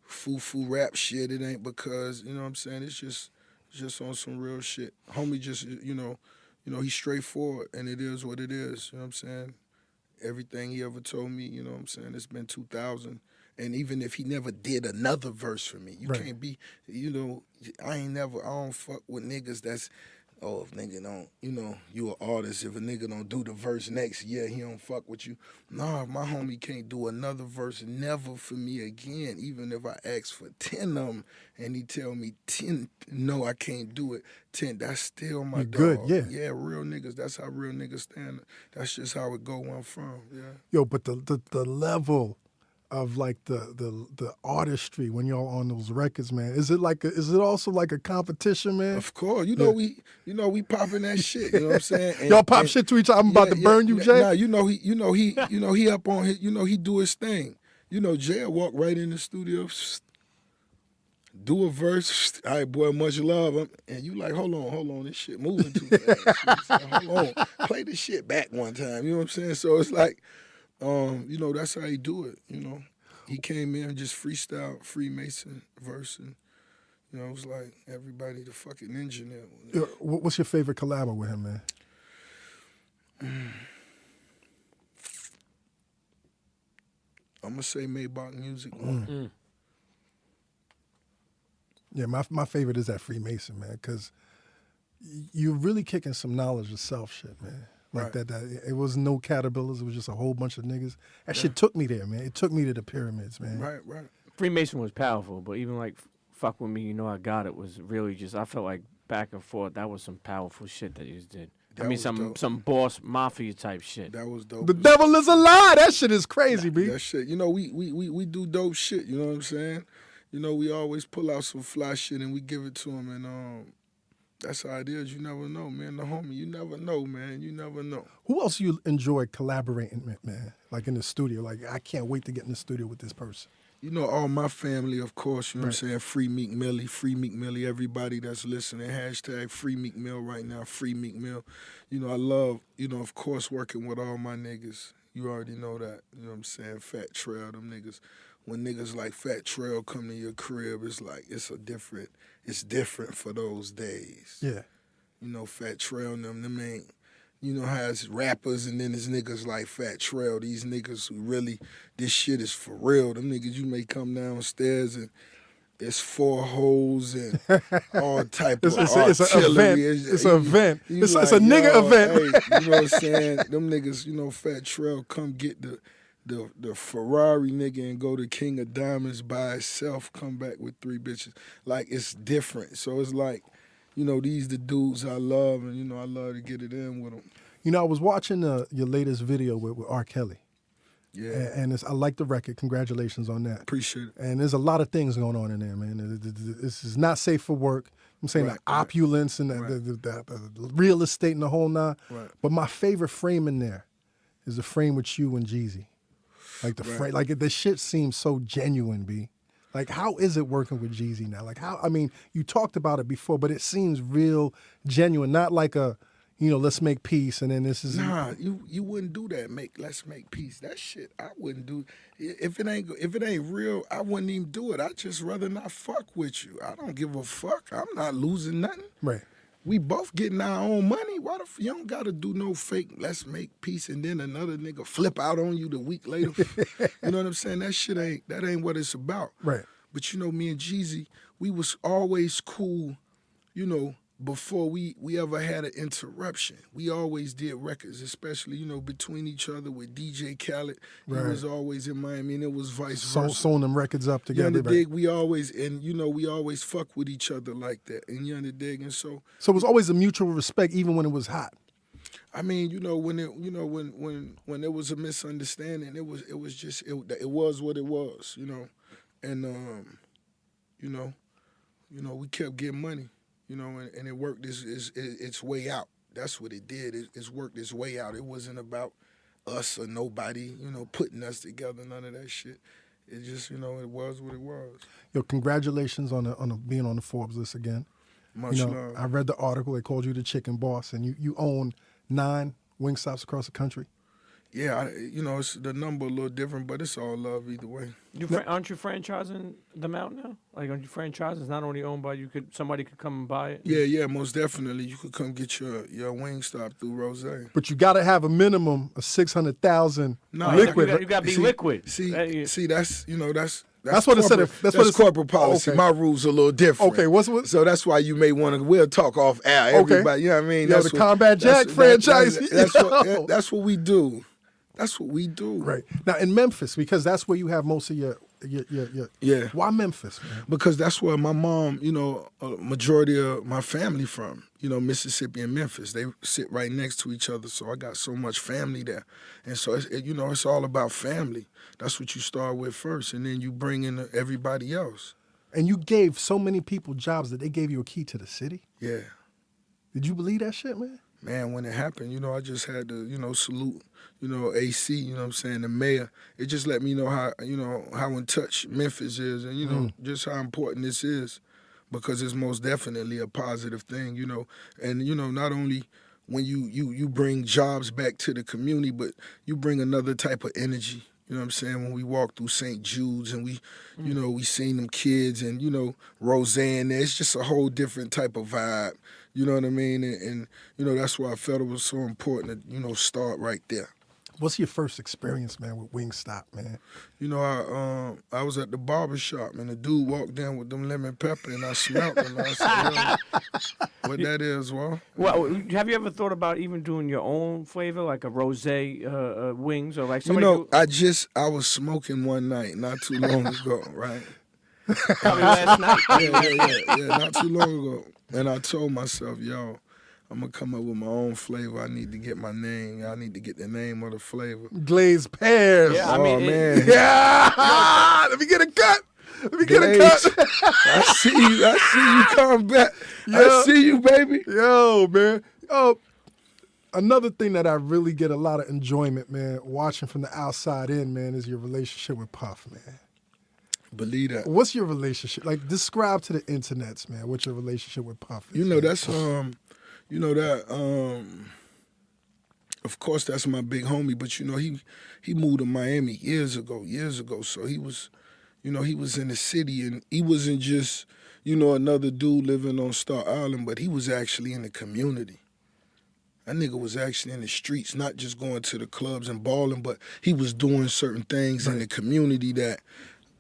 foo-foo rap shit. It ain't because, you know what I'm saying? It's just on some real shit. Homie just, he's straightforward, and it is what it is, you know what I'm saying? Everything he ever told me, you know what I'm saying? It's been 2000. And even if he never did another verse for me, you Right. can't be, I don't fuck with niggas that's, if nigga don't, you an artist. If a nigga don't do the verse next year, he don't fuck with you. Nah, my homie can't do another verse never for me again. Even if I ask for 10 of them and he tell me 10, no, I can't do it. 10, that's still my You dog. good, yeah. Yeah, real niggas, that's how real niggas stand. That's just how it go where I'm from, yeah. Yo, but the level of like the artistry when y'all on those records, man, is it also like a competition, man? Of course, we popping that shit. You know what I'm saying? Y'all pop shit to each other. I'm about to burn you, Jay. Nah, he up on his, he do his thing. Jay will walk right in the studio, do a verse. All right, boy, much love. And you like, hold on, this shit moving too fast. Hold on, play this shit back one time. You know what I'm saying? So it's like, that's how he do it. He came in and just freestyle Freemason verse, and it was like everybody the fucking engineer. Yo, what's your favorite collabo with him, man? I'm gonna say Maybach Music. Yeah, my favorite is that Freemason, man, because you're really kicking some knowledge of self shit, man. Like Right. that it was no caterpillars. It was just a whole bunch of niggas. That shit took me there, man. It took me to the pyramids, man. Right. Freemason was powerful, but even like Fuck With Me, I Got It was really just, I felt like back and forth, that was some powerful shit that you just did. That was dope. some boss mafia type shit. That was dope. The devil is a lie. That shit is crazy, B. That shit. We do dope shit. You know what I'm saying? We always pull out some fly shit and we give it to him, and that's how it is. You never know, man. The homie, you never know, man. You never know. Who else you enjoy collaborating with, man? Like in the studio. Like, I can't wait to get in the studio with this person. All my family, of course, you know what I'm saying? Free Meek Millie, everybody that's listening, hashtag Free Meek Mill right now, Free Meek Mill. I love, of course, working with all my niggas. You already know that, you know what I'm saying? Fat Trail, them niggas. When niggas like Fat Trail come to your crib, it's like, it's different for those days. Yeah. Fat Trail and them ain't, how it's rappers and then there's niggas like Fat Trail, these niggas who really, this shit is for real. Them niggas, you may come downstairs and it's 4 hoes and all type of artillery. It's an event. It's an event. It's a nigga event. Hey, you know what I'm saying? Them niggas, Fat Trail come get the Ferrari nigga and go to King of Diamonds by itself, come back with 3 bitches. Like, it's different. So it's like, these the dudes I love, and, I love to get it in with them. I was watching your latest video with R. Kelly. Yeah. And I like the record. Congratulations on that. Appreciate it. And there's a lot of things going on in there, man. This is not safe for work. I'm saying Right, the opulence and the real estate and the whole nine. Right. But my favorite frame in there is the frame with you and Jeezy. Like the frame, like the shit seems so genuine, B. Like, how is it working with Jeezy now? Like, you talked about it before, but it seems real genuine, not like a, let's make peace, and then this is Nah, you wouldn't do that. Let's make peace. That shit I wouldn't do. If it ain't real, I wouldn't even do it. I just rather not fuck with you. I don't give a fuck. I'm not losing nothing. right. We both getting our own money. Why you don't gotta do no fake let's make peace and then another nigga flip out on you the week later. You know what I'm saying? That ain't what it's about. Right. But me and Jeezy, we was always cool, before we ever had an interruption. We always did records, especially, between each other with DJ Khaled. Right. He was always in Miami, and it was vice versa. Sewing them records up together. You Right. dig? We always fuck with each other like that. And you dig? And so it was always a mutual respect, even when it was hot. I mean, when there was a misunderstanding, it was what it was, and we kept getting money, and it worked its way out. That's what it did. It's worked its way out. It wasn't about us or nobody, putting us together. None of that shit. It just, it was what it was. Yo, congratulations on being on the Forbes list again. Much love. I read the article. They called you the chicken boss, and you own 9 Wingstops across the country. Yeah, it's the number a little different, but it's all love either way. Aren't you franchising them out now? Like, aren't you franchising? It's not only owned by somebody could come and buy it? Yeah, most definitely. You could come get your Wingstop through Rose. But you got to have a minimum of 600,000 liquid. You got to be liquid. See, that's That's what it said. That's corporate policy. Okay. My rules are a little different. Okay, what's so that's why you may want to. We'll talk off air. Everybody, you know what I mean? Yo, the Combat Jack franchise. That's what we do. That's what we do. Right. Now in Memphis, because that's where you have most of your Yeah. Why Memphis, man? Because that's where my mom, a majority of my family from, Mississippi and Memphis. They sit right next to each other, so I got so much family there. And so, it's all about family. That's what you start with first, and then you bring in everybody else. And you gave so many people jobs that they gave you a key to the city? Yeah. Did you believe that shit, man? Man, when it happened, I just had to, salute, AC, the mayor. It just let me know how in touch Memphis is and, just how important this is because it's most definitely a positive thing, And, not only when you bring jobs back to the community, but you bring another type of energy. You know what I'm saying? When we walked through St. Jude's and we, we seen them kids and, Roseanne there, it's just a whole different type of vibe. You know what I mean? And that's why I felt it was so important to, start right there. What's your first experience, man, with Wingstop, man? I was at the barber shop and the dude walked in with them lemon pepper and I smelled them. And I said, what that is, Well, have you ever thought about even doing your own flavor, like a rosé wings or like somebody? I was smoking one night not too long ago, right? Probably last night. Yeah, not too long ago. And I told myself, yo, I'm going to come up with my own flavor. I need to get my name. I need to get the name of the flavor. Glazed pears. Yeah, man. Yeah. Let me get a cut. I see you come back. Yeah. I see you, baby. Yo, man. Oh, another thing that I really get a lot of enjoyment, man, watching from the outside in, man, is your relationship with Puff, man. Believe that. What's your relationship? Like, describe to the internets, man, what your relationship with Puff is. That's of course that's my big homie, but he moved to Miami years ago. So he was in the city and he wasn't just, another dude living on Star Island, but he was actually in the community. That nigga was actually in the streets, not just going to the clubs and balling, but he was doing certain things in the community that,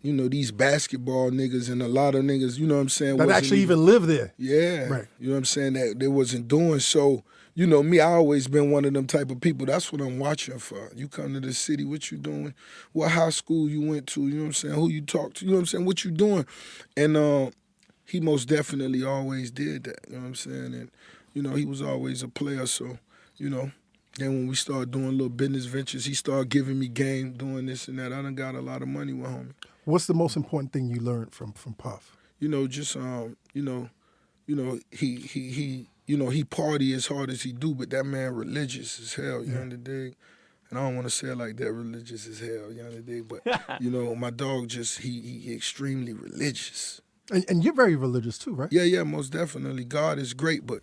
these basketball niggas and a lot of niggas, you know what I'm saying? That actually even live there. Yeah. Right. You know what I'm saying? That they wasn't doing. So, me, I always been one of them type of people. That's what I'm watching for. You come to the city, what you doing? What high school you went to? You know what I'm saying? Who you talk to? You know what I'm saying? What you doing? And he most definitely always did that. You know what I'm saying? And, he was always a player. So, then when we started doing little business ventures, he started giving me game, doing this and that. I done got a lot of money with homie. What's the most important thing you learned from Puff? Just he party as hard as he do, but that man religious as hell, you know the dig? And I don't want to say it like that, religious as hell, you know the dig? But, my dog he extremely religious. And you're very religious too, right? Yeah, most definitely. God is great, but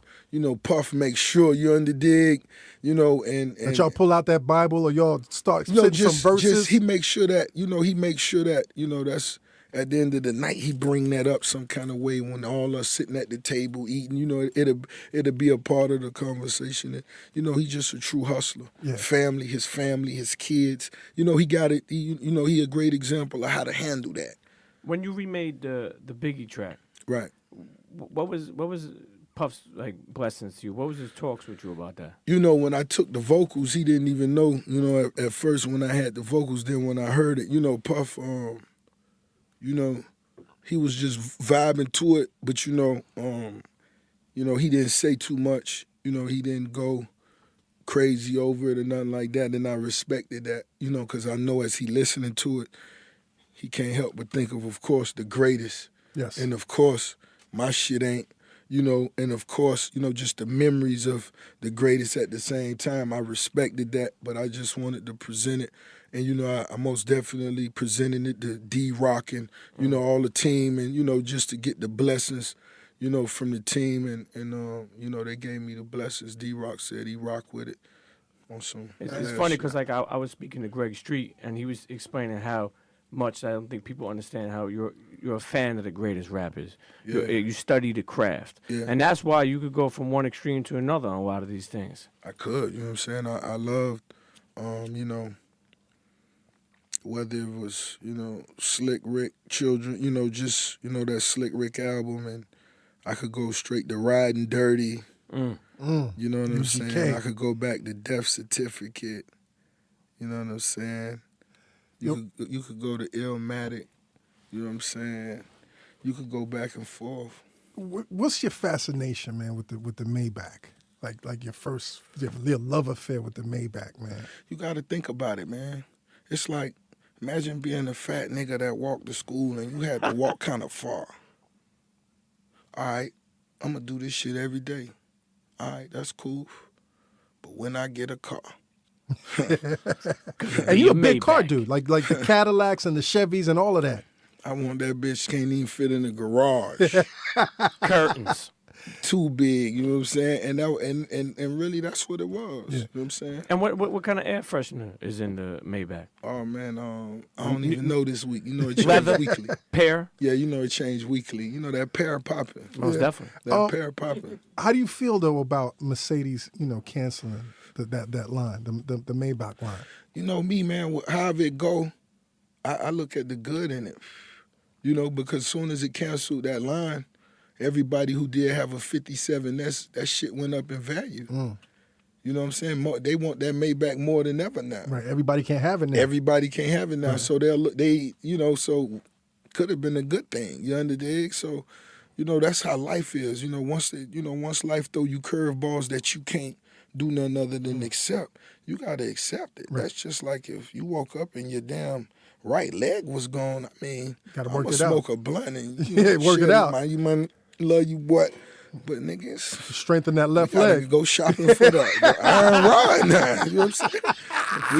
Puff makes sure you're on the dig, and That y'all pull out that Bible or y'all start no, sitting some verses. he makes sure that that's at the end of the night he bring that up some kind of way when all us sitting at the table eating. It'll be a part of the conversation. And, he's just a true hustler. Yeah. His family, his kids. He got it. He a great example of how to handle that. When you remade the Biggie track, Right. what was Puff's like blessings to you? What was his talks with you about that? When I took the vocals, he didn't even know. At first when I had the vocals, then when I heard it, Puff, he was just vibing to it, but he didn't say too much. He didn't go crazy over it or nothing like that. And I respected that, because I know as he listening to it, he can't help but think of course, the greatest. Yes. And of course, my shit ain't, and of course, just the memories of the greatest at the same time. I respected that, but I just wanted to present it. And, I most definitely presented it to D-Rock and, all the team and, just to get the blessings, from the team. And they gave me the blessings. D-Rock said he rocked with it. It's funny because, like, I was speaking to Greg Street, and he was explaining how much I don't think people understand how you're a fan of the greatest rappers. Yeah. You study the craft. Yeah. And that's why you could go from one extreme to another on a lot of these things. I could, you know what I'm saying? I loved, whether it was, Slick Rick, Children, just, that Slick Rick album, and I could go straight to Riding Dirty. You know what I'm saying? I could go back to Death Certificate. You know what I'm saying? You could go to Illmatic. You know what I'm saying? You could go back and forth. What's your fascination, man, with the Maybach? Like your love affair with the Maybach, man. You got to think about it, man. It's like, imagine being a fat nigga that walked to school and you had to walk kind of far. All right, I'm going to do this shit every day. All right, that's cool. But when I get a car. And you a big car dude, like the Cadillacs and the Chevys and all of that. I want that bitch can't even fit in the garage. Curtains. Too big, you know what I'm saying? And really that's what it was. Yeah. You know what I'm saying? And what kind of air freshener is in the Maybach? Oh man, I don't even know this week. It changed weekly. Pear? Yeah, it changed weekly. That pear popping. Most definitely. That pear popping. How do you feel though about Mercedes, canceling that line, the Maybach line? Me, man, however it go, I look at the good in it. Because as soon as it canceled that line, everybody who did have a 57, that shit went up in value. You know what I'm saying? They want that Maybach more than ever now. Right. Everybody can't have it now. Everybody can't have it now. Right. So so could have been a good thing. You understand? So, that's how life is. Once life throw you curveballs that you can't do nothing other than accept, you gotta accept it. Right. That's just like if you woke up and your damn right leg was gone. I mean, gotta I'm work gonna it out. smoke a blunt and work it out. Man, you might love you what, but niggas strengthen that left gotta leg. go shopping for the iron rod now. You know what I'm saying?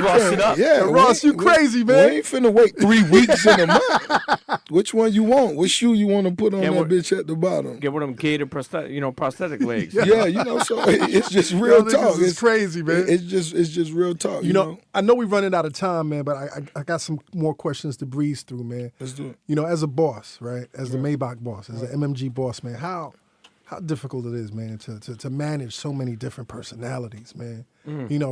Ross it up. Yeah, Ross, you crazy, man. We ain't finna wait 3 weeks in a month. Which one you want? Which shoe you want to put on that bitch at the bottom? Get one of them gator prosthetic legs. Yeah, so it's just real talk. It's crazy, man. It's just real talk. You know, I know we're running out of time, man, but I got some more questions to breeze through, man. Let's do it. As a boss, right? As the Maybach boss, as the MMG boss, man, how difficult it is, man, to manage so many different personalities, man.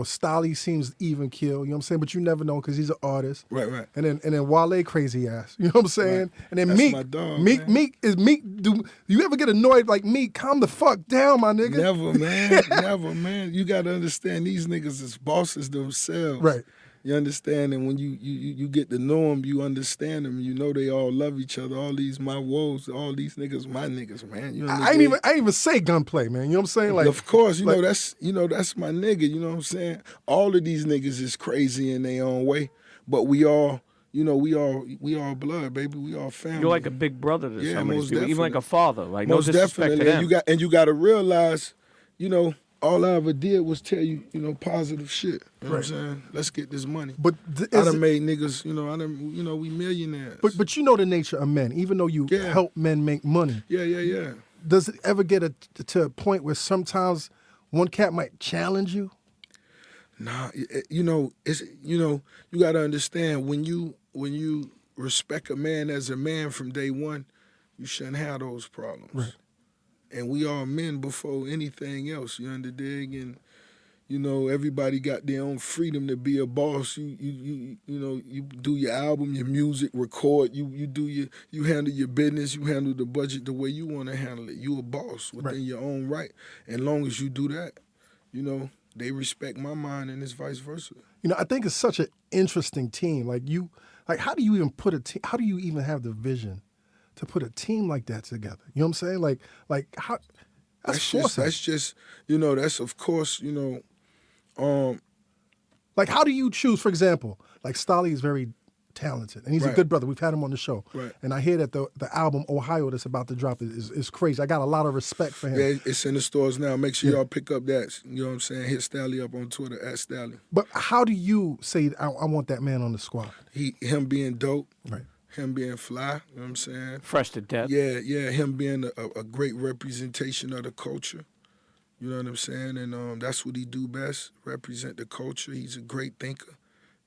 Stolly seems even kill, you know what I'm saying? But you never know because he's an artist. Right. And then Wale crazy ass, you know what I'm saying? Right. And then That's Meek, my dog, Meek, do you ever get annoyed like Meek? Calm the fuck down, my nigga. Never, man. You got to understand these niggas is bosses themselves. Right. You understand? And when you get to know them, you understand them. You know they all love each other. All these my woes, all these niggas, my niggas, man. I ain't even say gunplay, man. You know what I'm saying? Like, of course, that's my nigga. You know what I'm saying? All of these niggas is crazy in their own way, but we all. We all blood, baby. We all family. You're like a big brother to some of these people, even like a father. Like most no disrespect definitely. to them. And you got to realize, all I ever did was tell you, positive shit. You know what I'm saying? Let's get this money. But I done made niggas, we millionaires. But you know the nature of men. Even though you help men make money. Yeah. Does it ever get to a point where sometimes one cat might challenge you? Nah, you got to understand when you respect a man as a man from day one, you shouldn't have those problems. Right. And we are men before anything else. You underdig? And everybody got their own freedom to be a boss. You do your album, your music, record. You handle your business. You handle the budget the way you want to handle it. You a boss within your own right. And long as you do that, they respect my mind, and it's vice versa. I think it's such an interesting team. How do you even how do you even have the vision to put a team like that together? You know what I'm saying? How? That's just that's of course, how do you choose, for example, Stolly is very talented, and he's a good brother. We've had him on the show. Right. And I hear that the album Ohio that's about to drop is crazy. I got a lot of respect for him. Yeah, it's in the stores now. Make sure y'all pick up that. You know what I'm saying? Hit Stally up on Twitter, @Stally. But how do you say, I want that man on the squad? Him being dope. Right. Him being fly, you know what I'm saying? Fresh to death. Yeah, him being a great representation of the culture. You know what I'm saying? And that's what he do best, represent the culture. He's a great thinker.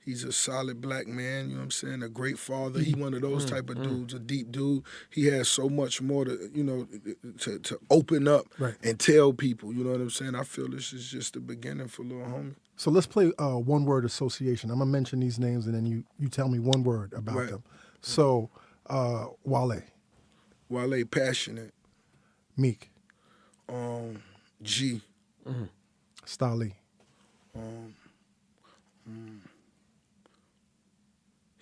He's a solid black man, you know what I'm saying? A great father. He one of those type of dudes, a deep dude. He has so much more to open up and tell people, you know what I'm saying? I feel this is just the beginning for Lil Homie. So let's play one-word association. I'm going to mention these names, and then you tell me one word about them. So, Wale. Wale, passionate. Meek. G. Stali.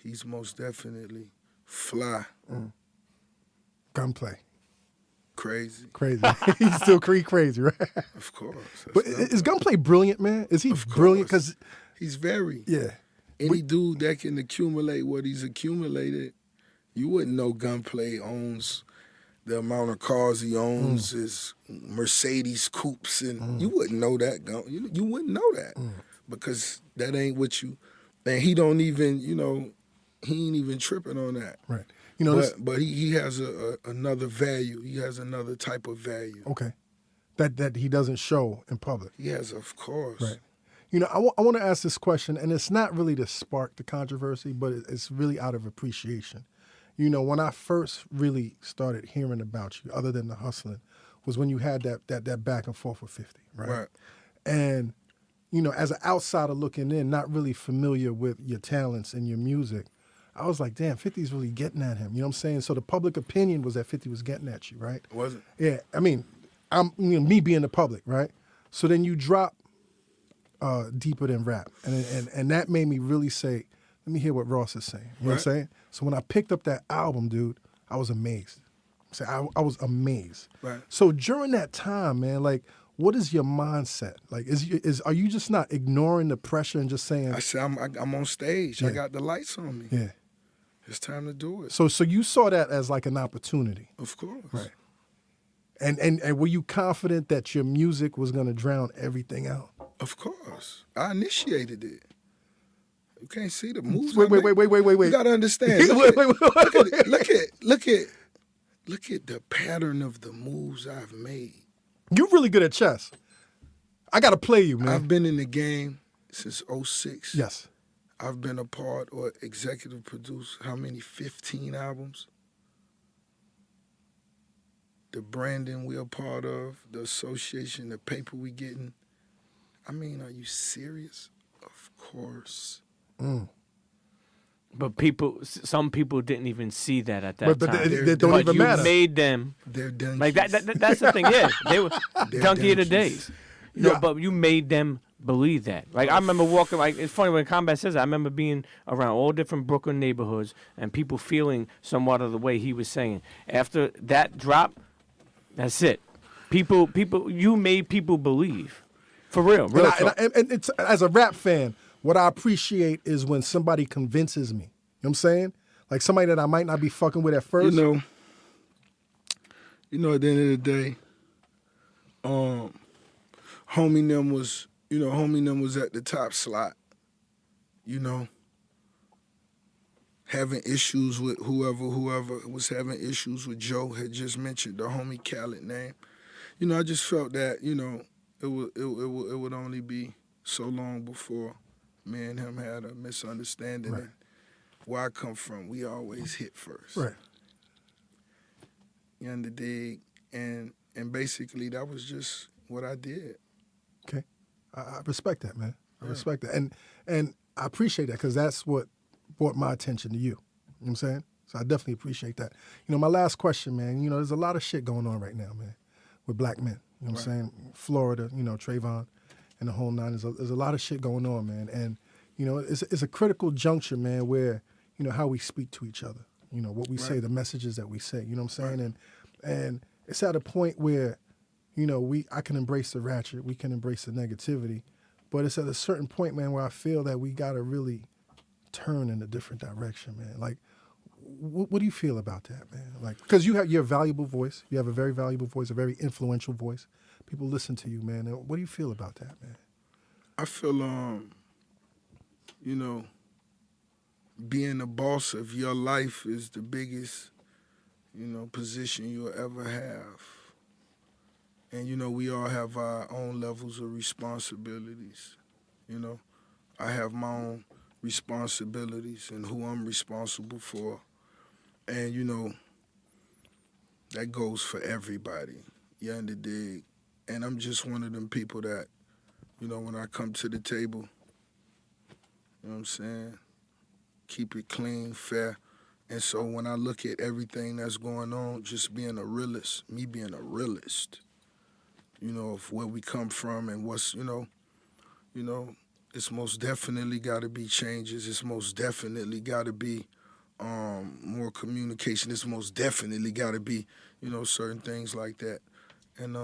He's most definitely fly. Gunplay. Crazy. He's still crazy, right? Of course. But is Gunplay brilliant, man? Is he brilliant? Because he's very. Yeah. Any dude that can accumulate what he's accumulated, you wouldn't know Gunplay owns the amount of cars he owns, his Mercedes coupes, and you wouldn't know that. You wouldn't know that because that ain't what you. And he don't even, he ain't even tripping on that. Right. But he has another value. He has another type of value. Okay. That he doesn't show in public. Yes, of course. Right. I want to ask this question, and it's not really to spark the controversy, but it's really out of appreciation. When I first really started hearing about you, other than the hustling, was when you had that back and forth with 50, right? And, as an outsider looking in, not really familiar with your talents and your music, I was like, damn, 50's really getting at him. You know what I'm saying? So the public opinion was that 50 was getting at you, right? Was it? Yeah. I mean, me being the public, right? So then you drop Deeper Than Rap. And that made me really say, let me hear what Ross is saying. You know what I'm saying? So when I picked up that album, dude, I was amazed. I was amazed. Right. So during that time, man, what is your mindset? Are you just not ignoring the pressure and just saying? I said I'm on stage. Yeah. I got the lights on me. Yeah. It's time to do it. So you saw that as an opportunity. Of course. Right. And were you confident that your music was going to drown everything out? Of course. I initiated it. You can't see the moves. Wait. You gotta understand. Look at the pattern of the moves I've made. You're really good at chess. I gotta play you, man. I've been in the game since 2006. Yes. I've been a part or executive produced how many? 15 albums. The branding we're a part of, the association, the paper we getting. I mean, are you serious? Of course. But some people didn't even see that at that but time. They don't even matter. You made them. They're donkeys. Like that's the thing. Yeah, they were donkey of the days. But you made them believe that. I remember walking. It's funny when Combat says that. I remember being around all different Brooklyn neighborhoods and people feeling somewhat of the way he was saying. After that drop, that's it. People. You made people believe. For real. And it's, as a rap fan, what I appreciate is when somebody convinces me. You know what I'm saying? Like somebody that I might not be fucking with at first. At the end of the day, homie them was at the top slot, you know, having issues with whoever was having issues with Joe had just mentioned the homie Khaled name. You know, I just felt that, you know, it would only be so long before me and him had a misunderstanding. Right. And where I come from, we always hit first. Right. You under dig? And basically that was just what I did. Okay. I respect that, man. I respect that. And I appreciate that because that's what brought my attention to you. You know what I'm saying? So I definitely appreciate that. You know, my last question, man, you know, there's a lot of shit going on right now, man, with black men. You know what I'm saying? Florida, you know, Trayvon and the whole nine. There's a lot of shit going on, man. And, you know, it's a critical juncture, man, where, you know, how we speak to each other. You know, what we say, the messages that we say. You know what I'm saying? And it's at a point where, you know, I can embrace the ratchet, we can embrace the negativity, but it's at a certain point, man, where I feel that we got to really turn in a different direction, man. Like, what do you feel about that, man? Like, because you have your valuable voice, you have a very valuable voice, a very influential voice. People listen to you, man. And what do you feel about that, man? I feel, you know, being the boss of your life is the biggest, you know, position you'll ever have. And, you know, we all have our own levels of responsibilities. You know, I have my own responsibilities and who I'm responsible for. And, you know, that goes for everybody. You under dig? And I'm just one of them people that, you know, when I come to the table, you know what I'm saying, keep it clean, fair. And so when I look at everything that's going on, just being a realist, me being a realist, you know, of where we come from and what's, you know, it's most definitely got to be changes. It's most definitely got to be more communication. It's most definitely got to be, you know, certain things like that. And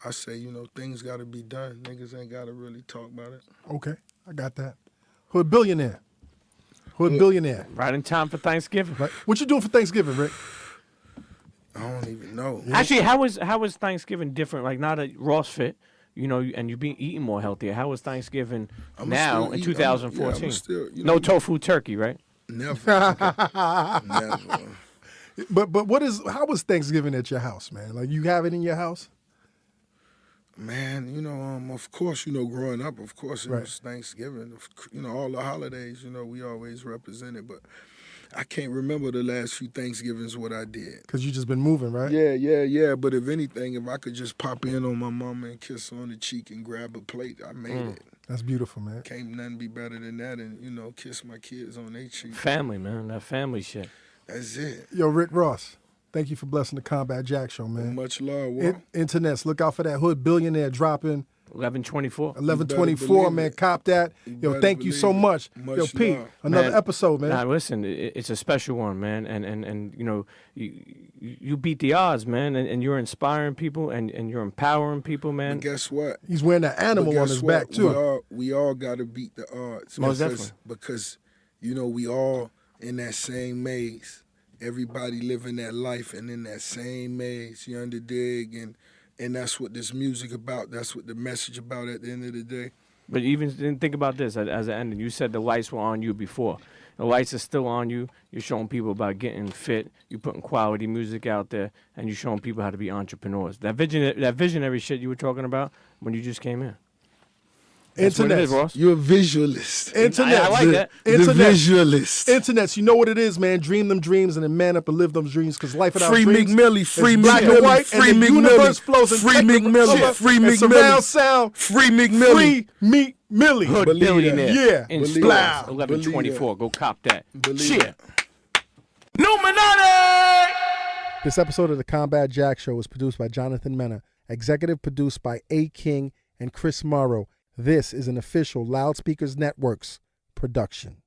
I say, you know, things got to be done. Niggas ain't got to really talk about it. Okay, I got that. Hood billionaire. Hood billionaire. Right in time for Thanksgiving. Right. What you doing for Thanksgiving, Rick? I don't even know. Actually, how was Thanksgiving different? Like now that Ross fit, you know, and you've been eating more healthier. How was Thanksgiving now in 2014? No tofu turkey, right? Never. Never. But how was Thanksgiving at your house, man? Like you have it in your house? Man, you know, of course, you know, growing up, of course, it was Thanksgiving. You know, all the holidays, you know, we always represented. But I can't remember the last few Thanksgivings what I did. Because you just been moving, right? Yeah. But if anything, if I could just pop in on my mama and kiss her on the cheek and grab a plate, I made it. That's beautiful, man. Can't nothing be better than that and, you know, kiss my kids on their cheek. Family, man. That family shit. That's it. Yo, Rick Ross, thank you for blessing the Combat Jack Show, man. Much love, Walt. Internets, look out for that Hood Billionaire dropping 11/24. 11/24, man. Cop that. Yo, thank you so much. Yo, Pete, another episode, man. Nah, listen, it's a special one, man. And you know, you beat the odds, man. And you're inspiring people and you're empowering people, man. But guess what? He's wearing that animal on his back, too. We all got to beat the odds. Most definitely. Because, you know, we all in that same maze. Everybody living that life and in that same maze. You under dig? And that's what this music about. That's what the message about at the end of the day. But even think about this as an ending. You said the lights were on you before. The lights are still on you. You're showing people about getting fit. You're putting quality music out there, and you're showing people how to be entrepreneurs. That visionary shit you were talking about when you just came in. That's what it is, Ross. You're a visualist. Internet. I like that. The visualist. Internets, you know what it is, man. Dream them dreams and then man up and live them dreams. Because life without Free dreams McMillie, free black and McMillie, white, free and the universe McMillie, flows in free technical McMillie, color free and McMillie, surround sound. free McMillie. Free Meek Millie. Hood Believe billionaire. that. In Believe stores. that. 11/24. Go cop that. Believe Cheer. Numinati! This episode of the Combat Jack Show was produced by Jonathan Mena, executive produced by A. King and Chris Morrow. This is an official Loudspeakers Networks production.